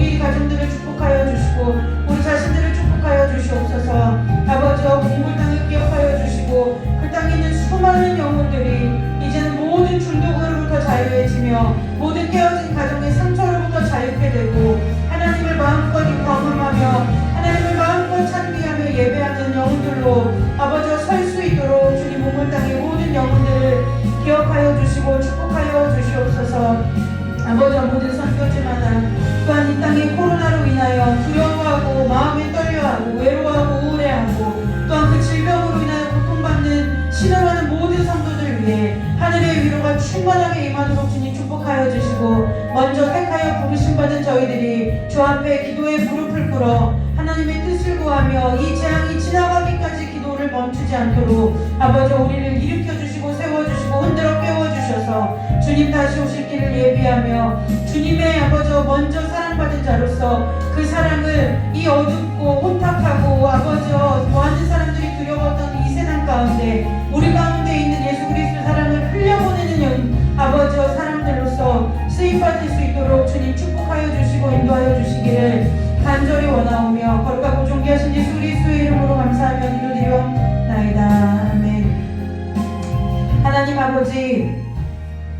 주 앞에 기도의 무릎을 꿇어 하나님의 뜻을 구하며 이 재앙이 지나가기까지 기도를 멈추지 않도록 아버지 우리를 일으켜주시고 세워주시고 흔들어 깨워주셔서 주님 다시 오실 길을 예비하며 주님의 아버지 먼저 사랑받은 자로서 그 사랑을 이 어둡고 혼탁하고 아버지 많은 사람들이 두려웠던 이 세상 가운데 우리 가운데 있는 예수 그리스도 사랑을 흘려보내는 아버지 사람들로서 쓰임받을 수 있도록 주님 축복하여 주시고 인도하여 주시기를 간절히 원하오며 거룩하고 존귀하신 예수 그리스도의 이름으로 감사하며 기도드리옵나이다. 아멘. 하나님 아버지,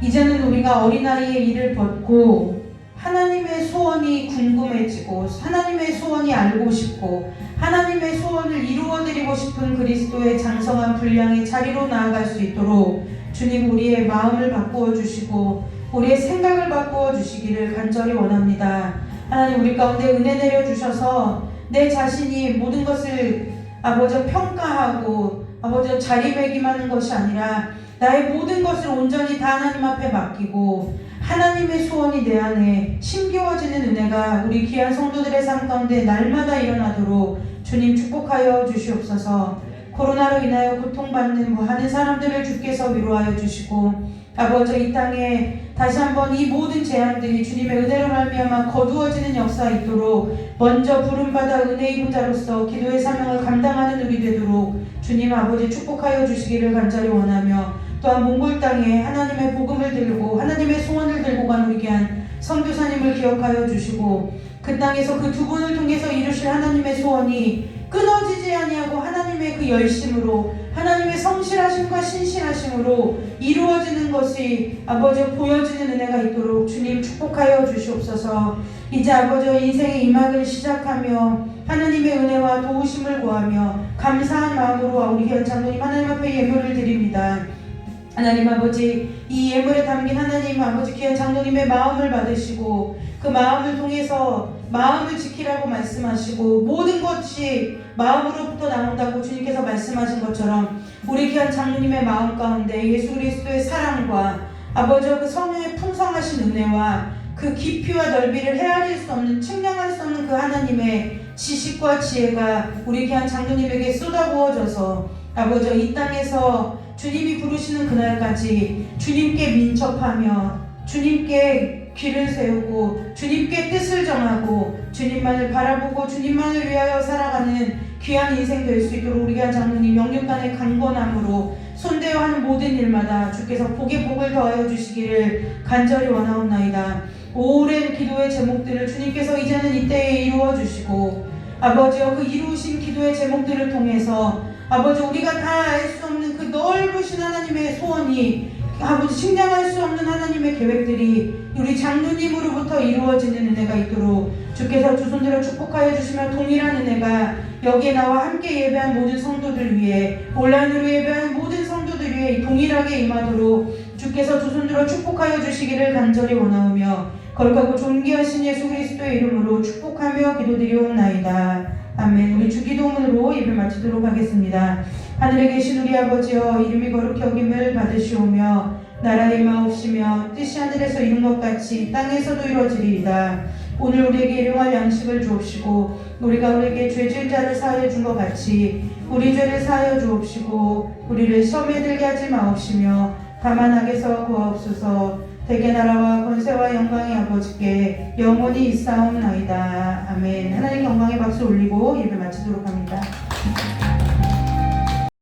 이제는 우리가 어린아이의 일을 벗고 하나님의 소원이 궁금해지고 하나님의 소원이 알고 싶고 하나님의 소원을 이루어드리고 싶은 그리스도의 장성한 분량의 자리로 나아갈 수 있도록 주님 우리의 마음을 바꾸어 주시고 우리의 생각을 바꾸어 주시기를 간절히 원합니다. 하나님 우리 가운데 은혜 내려주셔서 내 자신이 모든 것을 아버지 평가하고 아버지 자리매김하는 것이 아니라 나의 모든 것을 온전히 다 하나님 앞에 맡기고 하나님의 소원이 내 안에 심겨워지는 은혜가 우리 귀한 성도들의 삶 가운데 날마다 일어나도록 주님 축복하여 주시옵소서. 코로나로 인하여 고통받는 많은 사람들을 주께서 위로하여 주시고 아버지 이 땅에 다시 한번 이 모든 재앙들이 주님의 은혜로 말미암아 거두어지는 역사 있도록 먼저 부름받아 은혜 입은 자로서 기도의 사명을 감당하는 우리 되도록 주님 아버지 축복하여 주시기를 간절히 원하며 또한 몽골 땅에 하나님의 복음을 들고 하나님의 소원을 들고 간 우리 귀한 선교사님을 기억하여 주시고 그 땅에서 그 두 분을 통해서 이루실 하나님의 소원이 끊어지지 아니하고 하나님의 그 열심으로 하나님의 성실하심과 신실하심으로 이루어지는 것이 아버지 보여지는 은혜가 있도록 주님 축복하여 주시옵소서. 이제 아버지 인생의 이막을 시작하며 하나님의 은혜와 도우심을 구하며 감사한 마음으로 우리 귀한 장로님 하나님 앞에 예물을 드립니다. 하나님 아버지 이 예물에 담긴 하나님 아버지 귀한 장로님의 마음을 받으시고 그 마음을 통해서 마음을 지키라고 말씀하시고 모든 것이 마음으로부터 나온다고 주님께서 말씀하신 것처럼 우리 귀한 장로님의 마음 가운데 예수 그리스도의 사랑과 아버지와 그 성령의 풍성하신 은혜와 그 깊이와 넓이를 헤아릴 수 없는 측량할 수 없는 그 하나님의 지식과 지혜가 우리 귀한 장로님에게 쏟아부어져서 아버지 이 땅에서 주님이 부르시는 그날까지 주님께 민첩하며 주님께 귀를 세우고 주님께 뜻을 정하고 주님만을 바라보고 주님만을 위하여 살아가는 귀한 인생 될 수 있도록 우리 귀한 장로님 영육간의 강건함으로 손대어 하는 모든 일마다 주께서 복에 복을 더하여 주시기를 간절히 원하옵나이다. 오랜 기도의 제목들을 주님께서 이제는 이때에 이루어 주시고 아버지여 그 이루신 기도의 제목들을 통해서 아버지 우리가 다 알 수 없는 그 넓으신 하나님의 소원이 아버지 측량할 수 없는 하나님의 계획들이 우리 장로님으로부터 이루어지는 은혜가 있도록 주께서 두 손들어 축복하여 주시며 동일한 은혜가 여기에 나와 함께 예배한 모든 성도들 위해 온라인으로 예배하는 모든 성도들 위해 동일하게 임하도록 주께서 두 손들어 축복하여 주시기를 간절히 원하오며 거룩하고 존귀하신 예수 그리스도의 이름으로 축복하며 기도드리옵나이다. 아멘. 우리 주기도문으로 예배 마치도록 하겠습니다. 하늘에 계신 우리 아버지여 이름이 거룩히 여김을 받으시오며 나라의 임하옵시며 뜻이 하늘에서 이룬 것 같이 땅에서도 이루어지리이다. 오늘 우리에게 일용할 양식을 주옵시고 우리가 우리에게 죄질 자를 사하여 준 것 같이 우리 죄를 사하여 주옵시고 우리를 시험에 들게 하지 마옵시며 다만 악에서 구하옵소서. 대개 나라와 권세와 영광이 아버지께 영원히 있사옵나이다. 아멘. 하나님 영광의 박수 올리고 예배 마치도록 합니다.